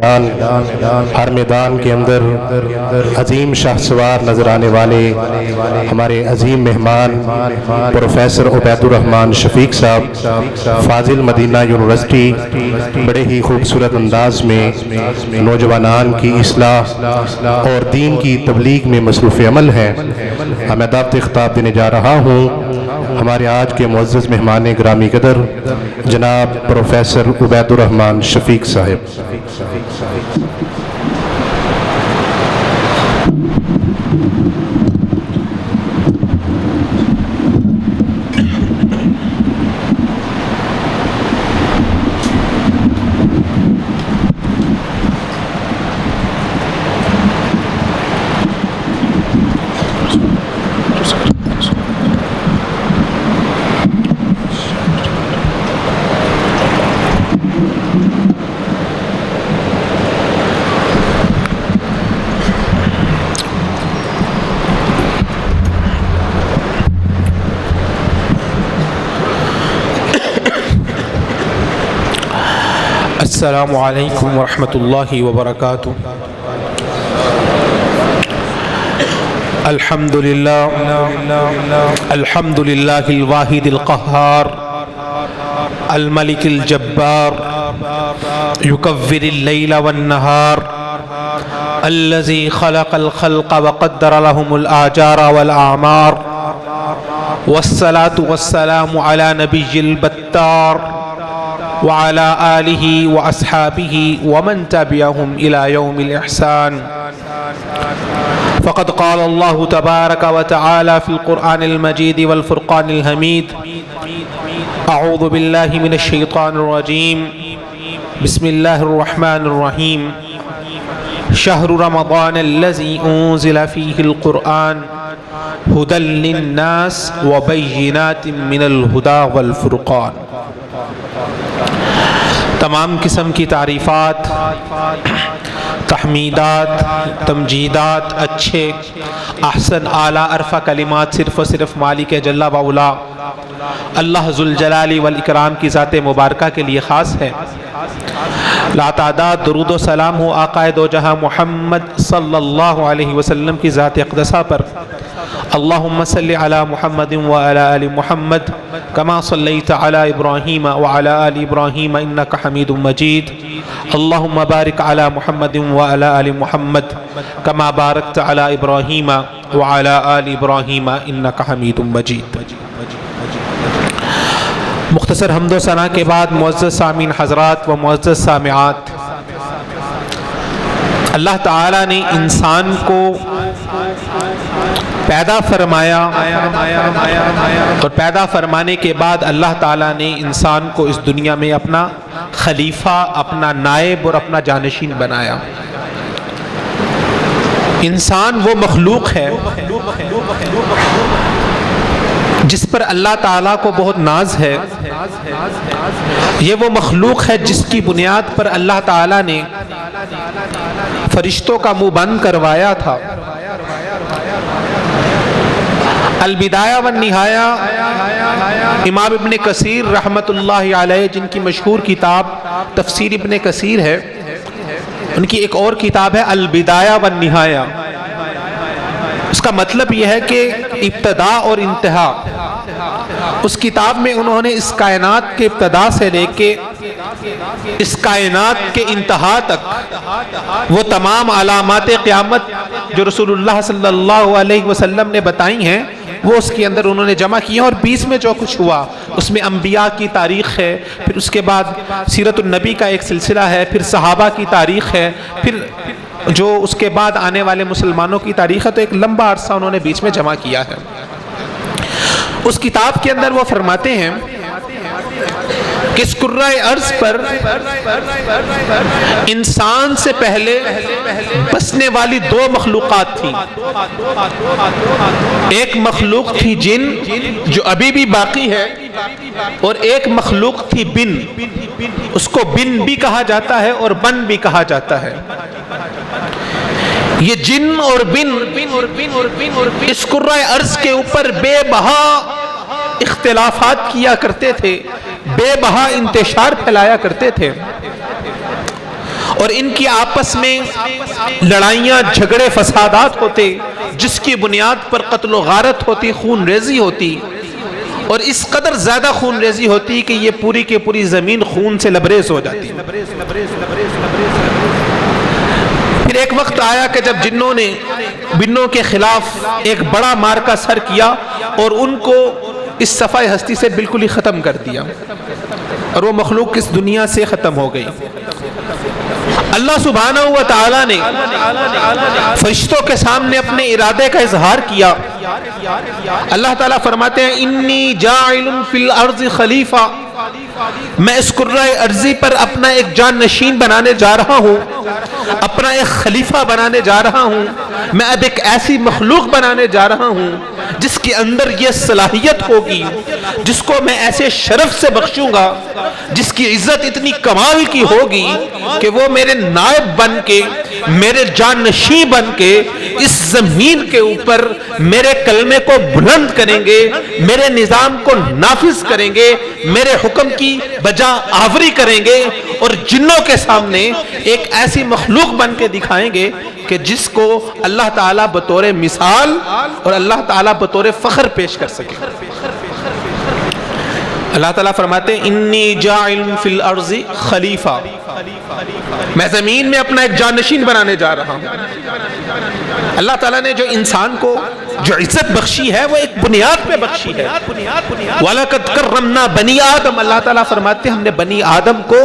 ہر میدان کے اندر عظیم شاہسوار نظر آنے والے ہمارے عظیم مہمان پروفیسر عبید الرحمن شفیق صاحب فاضل مدینہ یونیورسٹی بڑے ہی خوبصورت انداز میں نوجوانان کی اصلاح اور دین کی تبلیغ میں مصروف عمل ہیں. میں دعوت خطاب دینے جا رہا ہوں ہمارے آج کے معزز مہمان گرامی قدر جناب پروفیسر عبید الرحمن شفیق صاحب. السلام علیکم ورحمۃ اللہ وبرکاتہ. الحمد للہ الواحد القہار الملک الجبار یکور اللیل والنہار الذی خلق الخلق وقدر لهم الآجار والأعمار والصلاة والسلام على نبی البتار وعلى آلہ واصحابہ ومن تبعهم إلى يوم الإحسان. فقد قال الله تبارك وتعالى في القرآن المجيد والفرقان الحميد أعوذ بالله من الشيطان الرجيم بسم الله الرحمن الرحيم شهر رمضان الذي أنزل فيه القرآن هدى للناس وبينات من الهدى والفرقان. تمام قسم کی تعریفات، تحمیدات، تمجیدات، اچھے احسن اعلیٰ عرفہ کلمات صرف و صرف مالک جل وعلا اللہ ذوالجلال والاکرام کی ذات مبارکہ کے لیے خاص ہے. لا تعداد درود و سلام ہو آقا دو جہاں محمد صلی اللہ علیہ وسلم کی ذات اقدسہ پر. اللہم صلی علی محمد وعلی آل محمد کما صلیت علی ابراہیم وعلی آل ابراہیم انک حمید مجید. اللہم بارک علی محمد وعلی آل محمد کما بارکت علی ابراہیم وعلی آل ابراہیم انک حمید مجید. مختصر حمد و ثنا کے بعد معزز سامعین حضرات و معزز سامعات، اللہ تعالیٰ نے انسان کو پیدا فرمایا اور پیدا فرمانے کے بعد اللہ تعالیٰ نے انسان کو اس دنیا میں اپنا خلیفہ، اپنا نائب اور اپنا جانشین بنایا. انسان وہ مخلوق ہے جس پر اللہ تعالیٰ کو بہت ناز ہے. یہ وہ مخلوق ہے جس کی بنیاد پر اللہ تعالیٰ نے فرشتوں کا منہ بند کروایا تھا. البدایہ والنہایہ امام ابن کثیر رحمۃ اللہ علیہ، جن کی مشہور کتاب تفسیر ابن کثیر ہے، ان کی ایک اور کتاب ہے البدایہ والنہایہ. اس کا مطلب یہ ہے کہ ابتدا اور انتہا. اس کتاب میں انہوں نے اس کائنات کے ابتدا سے لے کے اس کائنات کے انتہا تک وہ تمام علامات قیامت جو رسول اللہ صلی اللہ علیہ وسلم نے بتائی ہیں وہ اس کے اندر انہوں نے جمع کی ہیں. اور بیچ میں جو کچھ ہوا اس میں انبیاء کی تاریخ ہے، پھر اس کے بعد سیرت النبی کا ایک سلسلہ ہے، پھر صحابہ کی تاریخ ہے، پھر جو اس کے بعد آنے والے مسلمانوں کی تاریخ ہے. تو ایک لمبا عرصہ انہوں نے بیچ میں جمع کیا ہے. اس کتاب کے اندر وہ فرماتے ہیں کہ اس کرۂ ارض پر انسان سے پہلے بسنے والی دو مخلوقات تھیں. ایک مخلوق تھی جن جو ابھی بھی باقی ہے، اور ایک مخلوق تھی بن. اس کو بن بھی کہا جاتا ہے اور بن بھی کہا جاتا ہے. یہ جن اور بن اس کرۂ ارض کے اوپر بے بہا اختلافات کیا کرتے تھے، بے بہا انتشار پھیلایا کرتے تھے. اور ان کی آپس میں لڑائیاں جھگڑے فسادات ہوتے، جس کی بنیاد پر قتل و غارت ہوتی، خون ریزی ہوتی، اور اس قدر زیادہ خون ریزی ہوتی کہ یہ پوری کی پوری زمین خون سے لبریز ہو جاتی۔ پھر ایک وقت آیا کہ جب جنوں نے بنوں کے خلاف ایک بڑا مارکا سر کیا اور ان کو اس صفحہ ہستی سے بالکل ہی ختم کر دیا، اور وہ مخلوق اس دنیا سے ختم ہو گئی۔ اللہ سبحانہ و تعالی نے فرشتوں کے سامنے اپنے ارادے کا اظہار کیا۔ اللہ تعالیٰ فرماتے ہیں انی جاعل فی الارض خلیفہ، میں اس کرۂ ارضی پر اپنا ایک جان نشین بنانے جا رہا ہوں، اپنا ایک خلیفہ بنانے جا رہا ہوں، میں اب ایک ایسی مخلوق بنانے جا رہا ہوں جس کے اندر یہ صلاحیت ہوگی، جس کو میں ایسے شرف سے بخشوں گا، جس کی عزت اتنی کمال کی ہوگی کہ وہ میرے نائب بن کے، میرے جانشین بن کے اس زمین کے اوپر میرے کلمے کو بلند کریں گے، میرے نظام کو نافذ کریں گے، میرے حکم کی بجا آوری کریں گے، اور جنوں کے سامنے ایک ایسی مخلوق بن کے دکھائیں گے کہ جس کو اللہ تعالیٰ بطور مثال اور اللہ تعالیٰ بطور فخر پیش کر سکے۔ اللہ تعالیٰ فرماتے ہیں انی جاعل فی الارض خلیفہ، میں زمین میں اپنا ایک جانشین بنانے جا رہا ہوں۔ اللہ تعالیٰ نے جو انسان کو جو عزت بخشی ہے وہ ایک بنیاد پہ بخشی ہے۔ وَلَقَدْ كَرَّمْنَا بَنِي آدم، اللہ تعالیٰ فرماتے ہیں ہم نے بنی آدم کو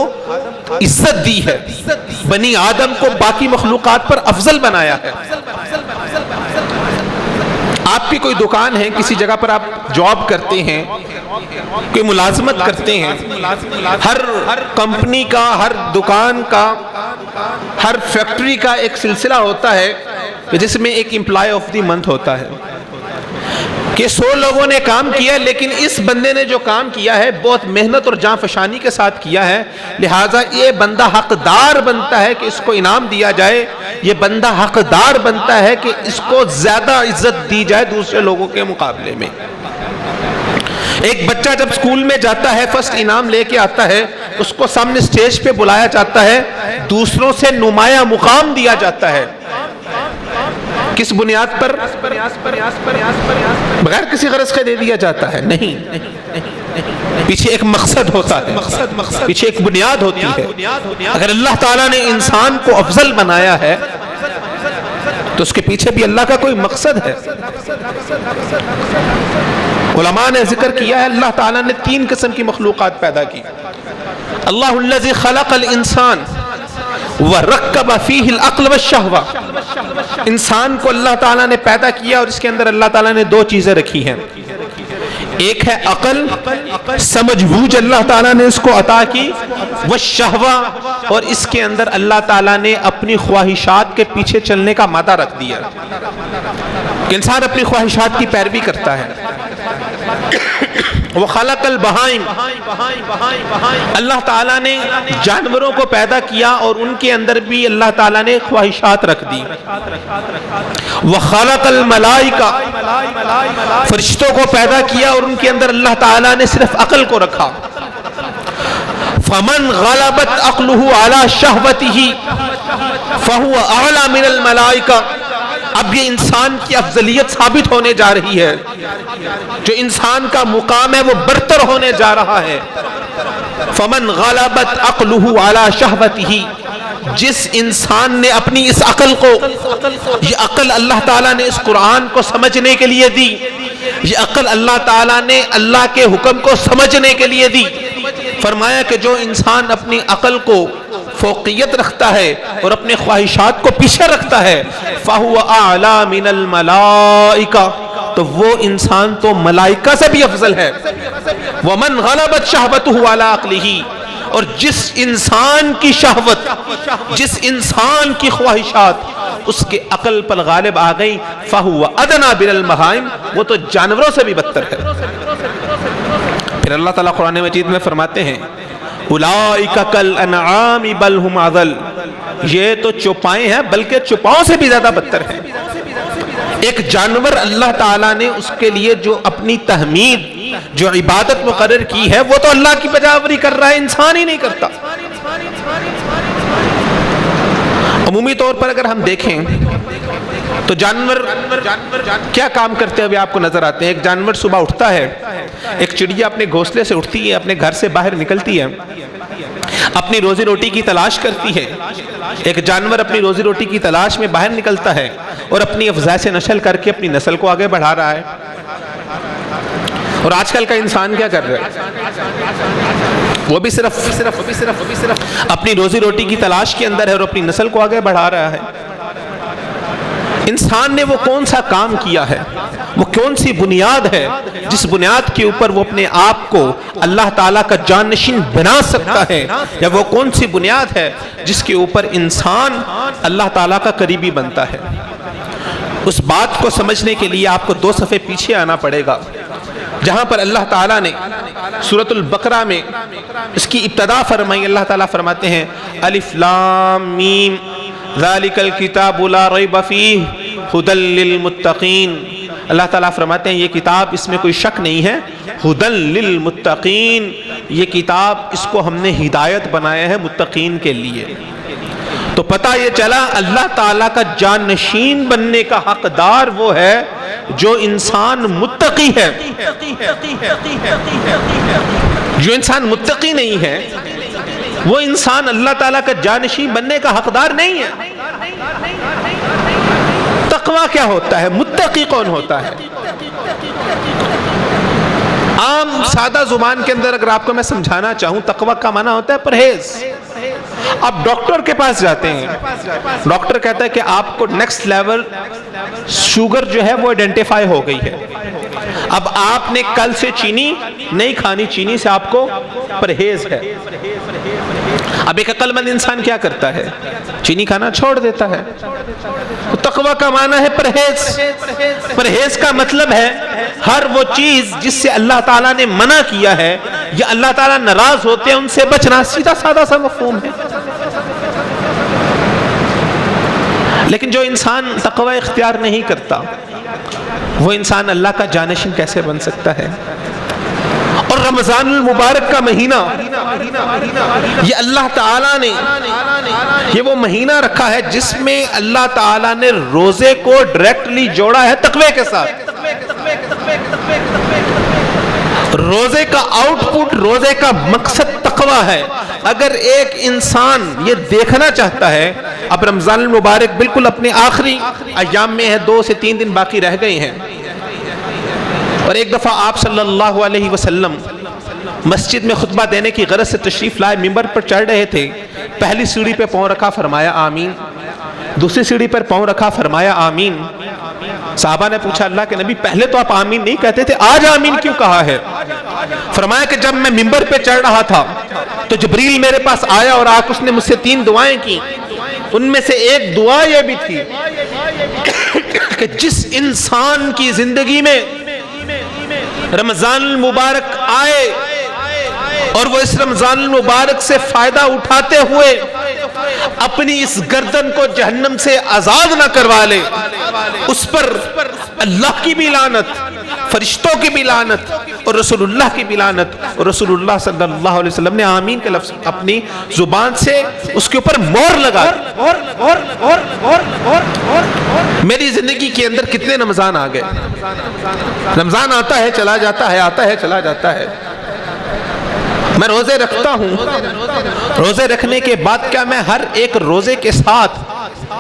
عزت دی ہے، بنی آدم کو باقی مخلوقات پر افضل بنایا ہے۔ آپ کی کوئی دکان ہے، کسی جگہ پر آپ جاب کرتے ہیں، کوئی ملازمت کرتے ہیں، ہر کمپنی کا، ہر دکان کا، ہر فیکٹری کا ایک سلسلہ ہوتا ہے جس میں ایک امپلائی آف دی منتھ ہوتا ہے کہ 100 لوگوں نے کام کیا، لیکن اس بندے نے جو کام کیا ہے بہت محنت اور جاں فشانی کے ساتھ کیا ہے، لہٰذا یہ بندہ حقدار بنتا ہے کہ اس کو انعام دیا جائے، یہ بندہ حقدار بنتا ہے کہ اس کو زیادہ عزت دی جائے دوسرے لوگوں کے مقابلے میں۔ ایک بچہ جب اسکول میں جاتا ہے، فرسٹ انعام لے کے آتا ہے، اس کو سامنے سٹیج پہ بلایا جاتا ہے، دوسروں سے نمایاں مقام دیا جاتا ہے۔ کس بنیاد پر؟ بغیر کسی غرض کے دے دیا جاتا ہے؟ نہیں، پیچھے ایک مقصد ہوتا ہے، پیچھے ایک بنیاد ہوتی ہے۔ اگر اللہ تعالیٰ نے انسان کو افضل بنایا ہے تو اس کے پیچھے بھی اللہ کا کوئی مقصد ہے۔ علماء نے ذکر کیا ہے اللہ تعالیٰ نے 3 قسم کی مخلوقات پیدا کی۔ اللہ الذی خلق الانسان وَرَكَّبَ فِيهِ الْعَقْلَ وَالشَّهْوَةَ، انسان کو اللہ تعالیٰ نے پیدا کیا اور اس کے اندر اللہ تعالیٰ نے 2 چیزیں رکھی ہیں، ایک ہے عقل، سمجھ بوجھ اللہ تعالیٰ نے اس کو عطا کی، وَالشَّهْوَةَ، اور اس کے اندر اللہ تعالیٰ نے اپنی خواہشات کے پیچھے چلنے کا مادہ رکھ دیا کہ انسان اپنی خواہشات کی پیروی کرتا ہے۔ وَخَلَقَ الْبَهَائِمَ، اللہ تعالیٰ نے جانوروں کو پیدا کیا اور ان کے اندر بھی اللہ تعالیٰ نے خواہشات رکھ دی۔ وَخَلَقَ الْمَلَائِكَ، فرشتوں کو پیدا کیا اور ان کے اندر اللہ تعالیٰ نے صرف عقل کو رکھا۔ فَمَنْ غَلَبَتْ عَقْلُهُ عَلَى شَهْوَتِهِ فَهُوَ أَعْلَى مِنَ الْمَلَائِكَةِ، اب یہ انسان کی افضلیت ثابت ہونے جا رہی ہے، جو انسان کا مقام ہے وہ برتر ہونے جا رہا ہے۔ فمن غلبت عقلہ علی شہوتہ، جس انسان نے اپنی اس عقل کو، یہ عقل اللہ تعالیٰ نے اس قرآن کو سمجھنے کے لیے دی، یہ عقل اللہ تعالیٰ نے اللہ کے حکم کو سمجھنے کے لیے دی، فرمایا کہ جو انسان اپنی عقل کو فوقیت رکھتا ہے اور اپنے خواہشات کو پیچھے رکھتا ہے، فَهُوَ أَعْلَى مِنَ الْمَلَائِكَةِ، تو وہ انسان تو ملائکہ سے بھی افضل ہے۔ وَمَنْ غَلَبَتْ شَهْوَتُهُ عَلَىٰ عَقْلِهِ، اور جس انسان کی شہوت، جس انسان کی خواہشات اس کے عقل پر غالب آ گئی، فَهُوَ أَدْنَىٰ مِنَ الْبَهَائِمِ، وہ تو جانوروں سے بھی بدتر ہے۔ پھر اللہ تعالیٰ قرآن مجید میں فرماتے ہیں اولئک کالانعام بل هم اضل، یہ تو چوپائے ہیں بلکہ چوپاؤں سے بھی زیادہ بدتر ہیں۔ ایک جانور اللہ تعالیٰ نے اس کے لیے جو اپنی تحمید، جو عبادت مقرر کی ہے، وہ تو اللہ کی بجاوری کر رہا ہے، انسان ہی نہیں کرتا۔ عمومی طور پر اگر ہم دیکھیں تو جانور کیا کام کرتے ہوئے آپ کو نظر آتے ہیں؟ ایک جانور صبح اٹھتا ہے، ایک چڑیا اپنے گھونسلے سے اٹھتی ہے، اپنے گھر سے باہر نکلتی ہے، اپنی روزی روٹی کی تلاش کرتی ہے۔ ایک جانور اپنی روزی روٹی کی تلاش میں باہر نکلتا ہے اور اپنی افزائش نسل کر کے اپنی نسل کو آگے بڑھا رہا ہے۔ اور آج کل کا انسان کیا کر رہا ہے؟ وہ بھی صرف اپنی روزی روٹی کی تلاش کے اندر ہے اور اپنی نسل کو آگے بڑھا رہا ہے۔ انسان نے وہ کون سا کام کیا ہے، وہ کون سی بنیاد ہے جس بنیاد کے اوپر وہ اپنے آپ کو اللہ تعالیٰ کا جانشین بنا سکتا ہے، یا وہ کون سی بنیاد ہے جس کے اوپر انسان اللہ تعالیٰ کا قریبی بنتا ہے؟ اس بات کو سمجھنے کے لیے آپ کو 2 صفحے پیچھے آنا پڑے گا، جہاں پر اللہ تعالیٰ نے سورۃ البقرہ میں اس کی ابتدا فرمائی۔ اللہ تعالیٰ فرماتے ہیں الف لام میم ذالک الکتاب لا ریب فیہ ھدی للمتقین۔ اللہ تعالیٰ فرماتے ہیں یہ کتاب، اس میں کوئی شک نہیں ہے، ھدی للمتقین، یہ کتاب اس کو ہم نے ہدایت بنایا ہے متقین کے لیے۔ تو پتہ یہ چلا اللہ تعالیٰ کا جانشین بننے کا حقدار وہ ہے جو انسان متقی ہے۔ جو انسان متقی نہیں ہے وہ انسان اللہ تعالیٰ کا جانشین بننے کا حقدار نہیں ہے۔ تقویٰ کیا ہوتا ہے؟ متقی کون ہوتا ہے؟ عام سادہ زبان کے اندر اگر آپ کو میں سمجھانا چاہوں، تقویٰ کا معنی ہوتا ہے پرہیز۔ آپ ڈاکٹر کے پاس جاتے ہیں، ڈاکٹر کہتا ہے کہ آپ کو نیکسٹ لیول شوگر جو ہے وہ آئیڈینٹیفائی ہو گئی ہے، اب آپ نے کل سے چینی نہیں کھانی، چینی سے آپ کو پرہیز ہے۔ اب ایک عقل مند انسان کیا کرتا ہے؟ چینی کھانا چھوڑ دیتا ہے۔ تقویٰ کا معنی ہے پرہیز۔ پرہیز کا مطلب ہے ہر وہ چیز جس سے اللہ تعالیٰ نے منع کیا ہے یا اللہ تعالیٰ ناراض ہوتے ہیں ان سے بچنا، سیدھا سادہ سا مفہوم ہے۔ لیکن جو انسان تقویٰ اختیار نہیں کرتا وہ انسان اللہ کا جانشین کیسے بن سکتا ہے؟ اور رمضان المبارک کا مہینہ، یہ اللہ تعالیٰ نے یہ وہ مہینہ رکھا ہے جس میں اللہ تعالیٰ نے روزے کو ڈائریکٹلی جوڑا ہے تقوی کے ساتھ۔ روزے کا آؤٹ پٹ، روزے کا مقصد تقوی ہے۔ اگر ایک انسان یہ دیکھنا چاہتا ہے، اب رمضان المبارک بالکل اپنے آخری ایام میں ہے، 2 سے 3 دن باقی رہ گئے ہیں، اور ایک دفعہ آپ صلی اللہ علیہ وسلم مسجد میں خطبہ دینے کی غرض سے تشریف لائے، منبر پر چڑھ رہے تھے، پہلی سیڑھی پہ پاؤں رکھا، فرمایا آمین، دوسری سیڑھی پر پاؤں رکھا، فرمایا آمین۔ صحابہ نے پوچھا اللہ کے نبی پہلے تو آپ آمین نہیں کہتے تھے، آج آمین کیوں کہا ہے؟ فرمایا کہ جب میں منبر پہ چڑھ رہا تھا تو جبریل میرے پاس آیا اور آج اس نے مجھ سے 3 دعائیں کی، ان میں سے ایک دعا یہ بھی تھی کہ جس انسان کی زندگی میں رمضان المبارک آئے اور وہ اس رمضان المبارک سے فائدہ اٹھاتے ہوئے اپنی اس گردن کو جہنم سے آزاد نہ کروا لے، اس پر اللہ کی بھی لعنت، فرشتوں کی بھی لعنت اور رسول اللہ کی بھی لعنت، اور رسول اللہ صلی اللہ علیہ وسلم نے آمین کے لفظ اپنی زبان سے اس کے اوپر مہر لگا دی۔ میری زندگی کے اندر کتنے رمضان آ گئے، رمضان آتا ہے چلا جاتا ہے، آتا ہے چلا جاتا ہے، میں روزے رکھتا ہوں، روزے رکھنے کے بعد کیا میں ہر ایک روزے کے ساتھ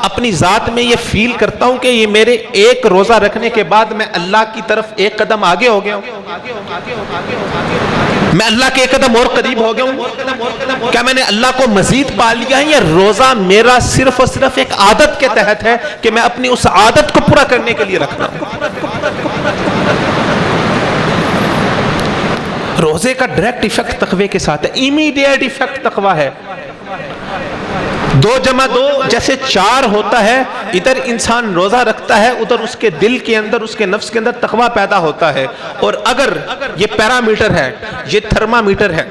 اپنی ذات میں یہ فیل کرتا ہوں کہ یہ میرے ایک روزہ رکھنے کے بعد میں اللہ کی طرف ایک قدم آگے ہو گیا ہوں، میں اللہ کے ایک قدم اور قریب ہو گیا ہوں؟ کیا میں نے اللہ کو مزید پا لیا ہے، یا روزہ میرا صرف اور صرف ایک عادت کے تحت ہے کہ میں اپنی اس عادت کو پورا کرنے کے لیے رکھنا ہوں؟ روزے کا ڈائریکٹ ایفیکٹ تقوی کے ساتھ ہے، امیڈیٹ ایفیکٹ تقوی ہے۔ 2 + 2 جیسے 4 ہوتا ہے، ادھر انسان روزہ رکھتا ہے، ادھر اس کے دل کے اندر، اس کے نفس کے اندر تقوی پیدا ہوتا ہے۔ اور اگر یہ پیرامیٹر ہے، یہ تھرمامیٹر ہے،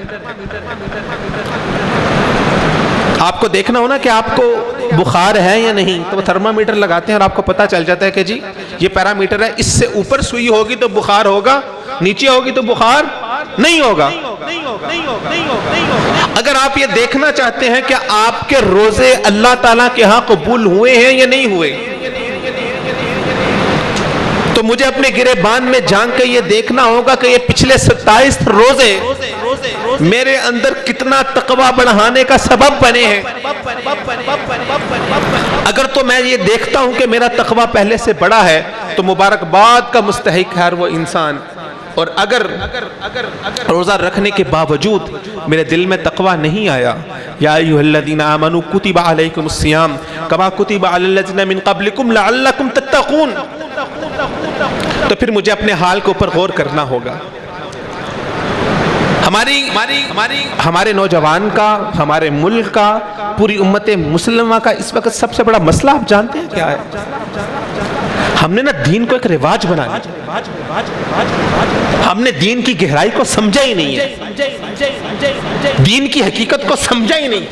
آپ کو دیکھنا ہونا کہ آپ کو بخار ہے یا نہیں، تو وہ تھرمامیٹر لگاتے ہیں اور آپ کو پتہ چل جاتا ہے کہ جی یہ پیرامیٹر ہے، اس سے اوپر سوئی ہوگی تو بخار ہوگا، نیچے ہوگی تو بخار نہیں ہوگا۔ اگر آپ یہ دیکھنا چاہتے ہیں کہ آپ کے روزے اللہ تعالیٰ کے ہاں قبول ہوئے ہیں یا نہیں ہوئے، تو مجھے اپنے گریبان میں جھانک کے یہ دیکھنا ہوگا کہ یہ پچھلے 27 روزے میرے اندر کتنا تقویٰ بڑھانے کا سبب بنے ہیں۔ اگر تو میں یہ دیکھتا ہوں کہ میرا تقویٰ پہلے سے بڑا ہے تو مبارکباد کا مستحق ہے وہ انسان، اور اگر روزہ رکھنے کے باوجود میرے دل میں تقویٰ نہیں آیا، یا ایھا الذین آمنوا کتب علیکم الصیام کما کتب علی الذین من قبلکم لعلکم تتقون، تو پھر مجھے اپنے حال کے اوپر غور کرنا ہوگا۔ ہمارے نوجوان کا، ہمارے ملک کا، پوری امت مسلمہ کا اس وقت سب سے بڑا مسئلہ آپ جانتے ہیں کیا ہے؟ ہم نے نا دین کو ایک رواج بنا لیا، ہم نے دین کی گہرائی کو سمجھا ہی نہیں ہے، دین کی حقیقت کو سمجھا ہی نہیں۔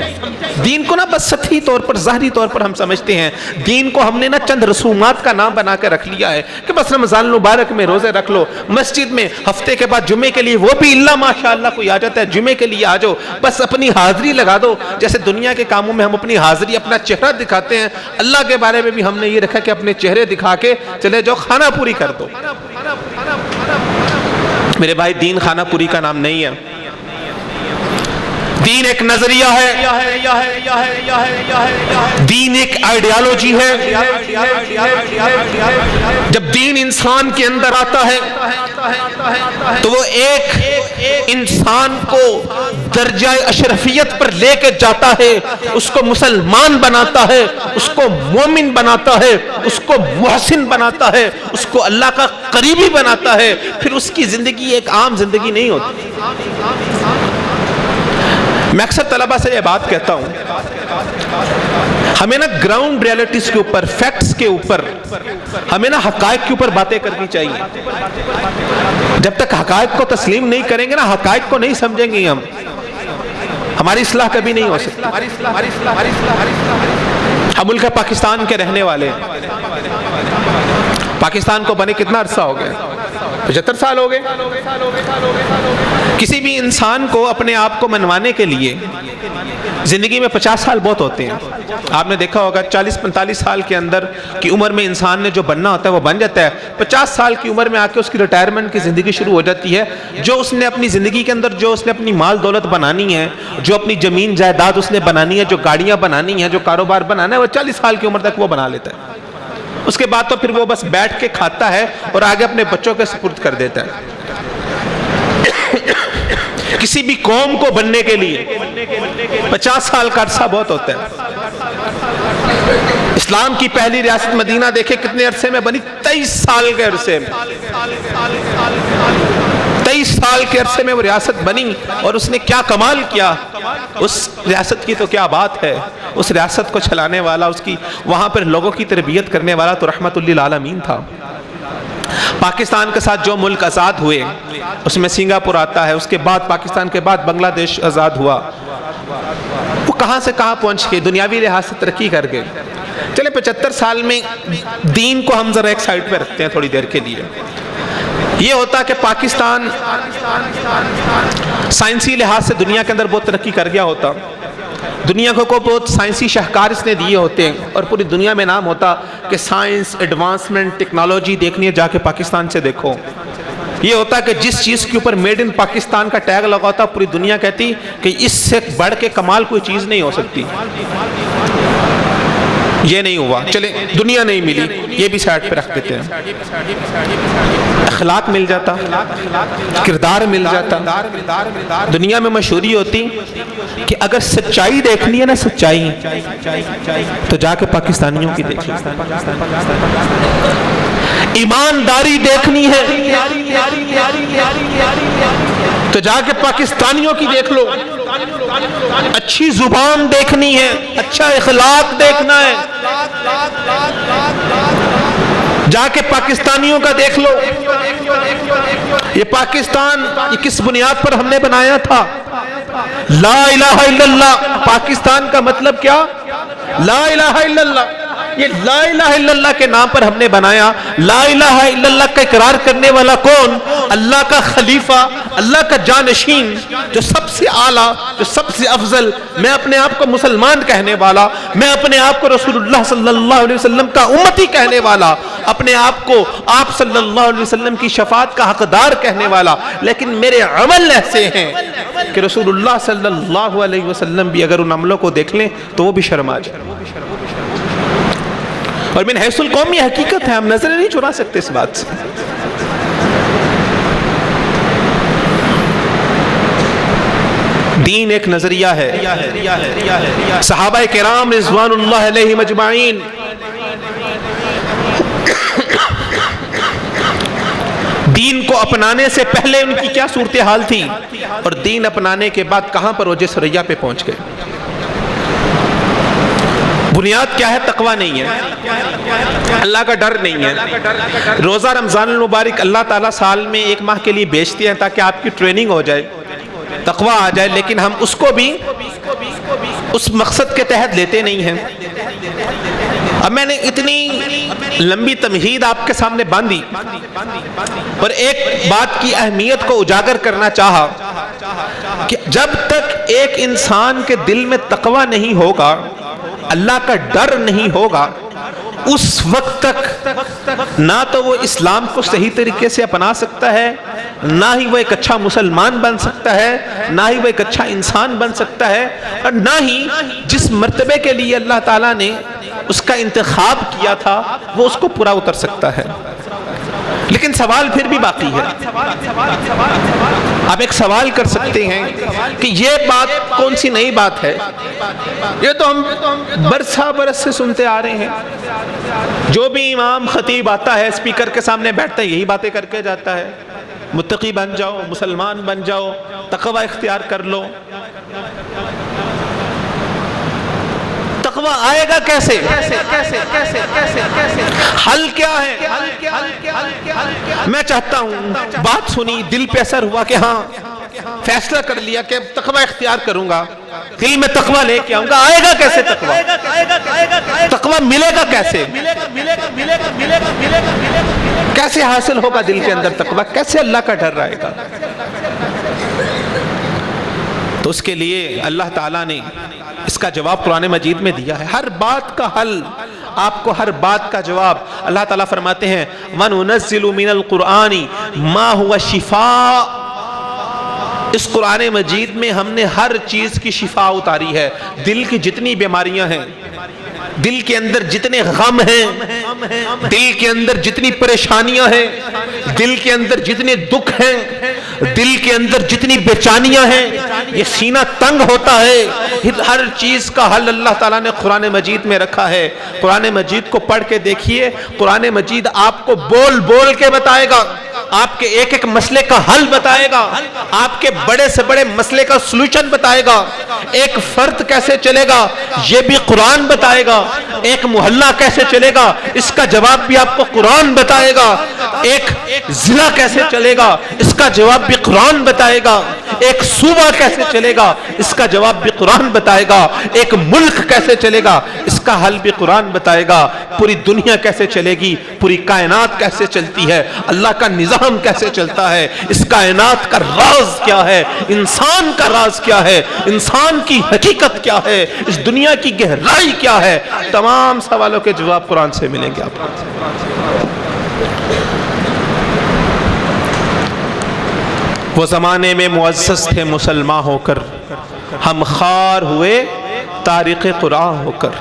دین کو نا بس سطحی طور پر، ظاہری طور پر ہم سمجھتے ہیں۔ دین کو ہم نے نا چند رسومات کا نام بنا کے رکھ لیا ہے کہ بس رمضان المبارک میں روزے رکھ لو، مسجد میں ہفتے کے بعد جمعے کے لیے، وہ بھی اللہ ماشاءاللہ کوئی آ جاتا ہے جمعے کے لیے آ جاؤ، بس اپنی حاضری لگا دو۔ جیسے دنیا کے کاموں میں ہم اپنی حاضری، اپنا چہرہ دکھاتے ہیں، اللہ کے بارے میں بھی ہم نے یہ رکھا کہ اپنے چہرے دکھا کے چلے جاؤ، کھانا پوری کر دو۔ میرے بھائی، دین کھانا پوری کا نام نہیں ہے، دین ایک نظریہ ہے، دین ایک آئیڈیالوجی ہے۔ جب دین انسان کے اندر آتا ہے تو وہ ایک انسان کو درجہ اشرفیت پر لے کے جاتا ہے، اس کو مسلمان بناتا ہے، اس کو مومن بناتا ہے، اس کو محسن بناتا ہے، اس کو اللہ کا قریبی بناتا ہے۔ پھر اس کی زندگی ایک عام زندگی نہیں ہوتی۔ میں اکثر طلبہ سے یہ بات کہتا ہوں، ہمیں نا گراؤنڈ ریالٹیز کے اوپر، فیکٹس کے اوپر، ہمیں نا حقائق کے اوپر باتیں کرنی چاہیے۔ جب تک حقائق کو تسلیم نہیں کریں گے نا، حقائق کو نہیں سمجھیں گے، ہماری اصلاح کبھی نہیں ہو سکتی۔ ہم ملک پاکستان کے رہنے والے ہیں، پاکستان کو بنے کتنا عرصہ ہو گیا؟ 75 سال ہو گئے۔ کسی بھی انسان کو اپنے آپ کو منوانے کے لیے زندگی میں 50 سال بہت ہوتے ہیں۔ آپ نے دیکھا ہوگا 40-45 سال کے اندر کی عمر میں انسان نے جو بننا ہوتا ہے وہ بن جاتا ہے۔ 50 سال کی عمر میں آ کے اس کی ریٹائرمنٹ کی زندگی شروع ہو جاتی ہے۔ جو اس نے اپنی زندگی کے اندر، جو اس نے اپنی مال دولت بنانی ہے، جو اپنی زمین جائیداد اس نے بنانی ہے، جو گاڑیاں بنانی ہیں، جو کاروبار بنانا ہے، وہ 40 سال کی عمر تک وہ بنا لیتا ہے۔ اس کے بعد تو پھر وہ بس بیٹھ کے کھاتا ہے اور آگے اپنے بچوں کے سپرد کر دیتا ہے۔ کسی بھی قوم کو بننے کے لیے 50 سال کا عرصہ بہت ہوتا ہے۔ اسلام کی پہلی ریاست مدینہ دیکھیں کتنے عرصے میں بنی؟ 23 سال کے عرصے میں، 23 سال کے عرصے میں وہ ریاست بنی، اور اس نے کیا کمال کیا۔ اس ریاست کی تو کیا بات ہے، اس ریاست کو چلانے والا، اس کی وہاں پر لوگوں کی تربیت کرنے والا تو رحمت للعالمین تھا۔ پاکستان کے ساتھ جو ملک آزاد ہوئے اس میں سنگاپور آتا ہے، اس کے بعد پاکستان کے بعد بنگلہ دیش آزاد ہوا۔ وہ کہاں سے کہاں پہنچ کے دنیاوی لحاظ سے ترقی کر گئے۔ چلے 75 سال میں دین کو ہم ذرا ایک سائڈ پہ رکھتے ہیں تھوڑی دیر کے لیے۔ یہ ہوتا کہ پاکستان سائنسی لحاظ سے دنیا کے اندر بہت ترقی کر گیا ہوتا، دنیا کو بہت سائنسی شاہکار اس نے دیے ہوتے ہیں، اور پوری دنیا میں نام ہوتا کہ سائنس، ایڈوانسمنٹ، ٹیکنالوجی دیکھنی ہے جا کے پاکستان سے دیکھو۔ یہ ہوتا کہ جس چیز کے اوپر میڈ ان پاکستان کا ٹیگ لگا ہوتا، پوری دنیا کہتی کہ اس سے بڑھ کے کمال کوئی چیز نہیں ہو سکتی۔ یہ نہیں ہوا، چلے دنیا نہیں ملی، یہ بھی سائڈ پہ رکھ دیتے ہیں۔ اخلاق مل جاتا، کردار مل جاتا۔ دنیا میں مشہوری ہوتی کہ اگر سچائی دیکھنی ہے نا، سچائی تو جا کے پاکستانیوں کی دیکھ لو۔ ایمانداری دیکھنی ہے تو جا کے پاکستانیوں کی دیکھ لو۔ اچھی زبان دیکھنی ہے، اچھا اخلاق دیکھنا ہے، جا کے پاکستانیوں کا دیکھ لو۔ یہ پاکستان یہ کس بنیاد پر ہم نے بنایا تھا؟ لا الہ الا اللہ۔ پاکستان کا مطلب کیا؟ لا الہ الا اللہ۔ یہ لا الہ الا اللہ کے نام پر ہم نے بنایا۔ لا الہ الا اللہ کا اقرار کرنے والا کون؟ اللہ کا خلیفہ، اللہ کا جانشین، جو سب سے اعلیٰ، جو سب سے افضل، میں اپنے آپ کو مسلمان کہنے والا، میں اپنے آپ کو رسول اللہ صلی اللہ علیہ وسلم کا امتی کہنے والا، اپنے آپ کو آپ صلی اللہ علیہ وسلم کی شفاعت کا حقدار کہنے والا، لیکن میرے عمل ایسے ہیں کہ رسول اللہ صلی اللہ علیہ وسلم بھی اگر ان عملوں کو دیکھ لیں تو وہ بھی شرما جائے۔ اور من حیث القوم یہ حقیقت ہے، ہم نظر نہیں چرا سکتے اس بات سے۔ دین ایک نظریہ ہے، صحابہ کرام رضوان اللہ علیہم اجمعین دین کو اپنانے سے پہلے ان کی کیا صورتحال تھی، اور دین اپنانے کے بعد کہاں پر اوج ثریا پہ پہنچ گئے۔ بنیاد کیا ہے؟ تقوی نہیں ہے، اللہ کا ڈر نہیں ہے۔ روزہ رمضان المبارک اللہ تعالیٰ سال میں 1 ماہ کے لیے بیچتے ہیں تاکہ آپ کی ٹریننگ ہو جائے، تقوی آ جائے، لیکن ہم اس کو بھی اس مقصد کے تحت لیتے نہیں ہیں۔ اب میں نے اتنی لمبی تمہید آپ کے سامنے باندھی اور ایک بات کی اہمیت کو اجاگر کرنا چاہا کہ جب تک ایک انسان کے دل میں تقوی نہیں ہوگا، اللہ کا ڈر نہیں ہوگا، اس وقت تک نہ تو وہ اسلام کو صحیح طریقے سے اپنا سکتا ہے، نہ ہی وہ ایک اچھا مسلمان بن سکتا ہے، نہ ہی وہ ایک اچھا انسان بن سکتا ہے، اور نہ ہی جس مرتبے کے لیے اللہ تعالیٰ نے اس کا انتخاب کیا تھا وہ اس کو پورا اتر سکتا ہے۔ لیکن سوال پھر بھی باقی ہے۔ آپ ایک سوال کر سکتے ہیں کہ یہ بات کون سی نئی بات ہے؟ یہ تو ہم برسا برس سے سنتے آ رہے ہیں، جو بھی امام خطیب آتا ہے اسپیکر کے سامنے بیٹھتا ہے یہی باتیں کر کے جاتا ہے، متقی بن جاؤ، مسلمان بن جاؤ، تقوی اختیار کر لو۔ تقوی آئے گا کیسے؟ حل کیا ہے؟ میں چاہتا ہوں، بات سنی، دل پہ اثر ہوا کہ ہاں فیصلہ کر لیا کہ تقوی اختیار کروں گا، دل میں تقوی لے کے آؤں گا۔ آئے گا کیسے تقوی؟ تقوی ملے گا کیسے؟ کیسے حاصل ہوگا دل کے اندر تقوی؟ کیسے اللہ کا ڈر رہے گا؟ تو اس کے لیے اللہ تعالیٰ نے اس کا جواب قرآن مجید میں دیا ہے، ہر بات کا حل، آپ کو ہر بات کا جواب۔ اللہ تعالیٰ فرماتے ہیں وَنُنَزِّلُ مِنَ الْقُرْآنِ مَا هُوَ شِفَاءٌ، اس قرآن مجید میں ہم نے ہر چیز کی شفا اتاری ہے۔ دل کی جتنی بیماریاں ہیں، دل کے اندر جتنے غم ہیں، دل کے اندر جتنی پریشانیاں ہیں، دل کے اندر جتنے دکھ ہیں، دل کے اندر جتنی بے چینیاں ہیں، یہ سینہ تنگ ہوتا ہے، ہر چیز کا حل اللہ تعالیٰ نے قرآن مجید میں رکھا ہے۔ قرآن مجید کو پڑھ کے دیکھیے، قرآن مجید آپ کو بول بول کے بتائے گا، آپ کے ایک ایک مسئلے کا حل بتائے گا، آپ کے بڑے سے بڑے مسئلے کا سلوشن بتائے گا۔ ایک فرد کیسے چلے گا یہ بھی قرآن بتائے گا، ایک محلہ کیسے چلے گا اس کا جواب بھی آپ کو قرآن بتائے گا، ایک ضلع کیسے چلے گا اس کا جواب بھی قرآن بتائے گا، ایک صوبہ کیسے چلے گا اس کا جواب بھی قرآن بتائے گا، ایک ملک کیسے چلے گا اس کا حل بھی قرآن بتائے گا، پوری دنیا کیسے چلے گی، پوری کائنات کیسے چلتی ہے، اللہ کا نظام کیسے چلتا ہے، اس کائنات کا راز کیا ہے، انسان کا راز کیا ہے، انسان کی حقیقت کیا ہے، اس دنیا کی گہرائی کیا ہے، تمام سوالوں کے جواب قرآن سے ملیں گے آپ کو۔ وہ زمانے میں معزز تھے مسلمان ہو کر، ہم خوار ہوئے تاریخ قرآن ہو کر۔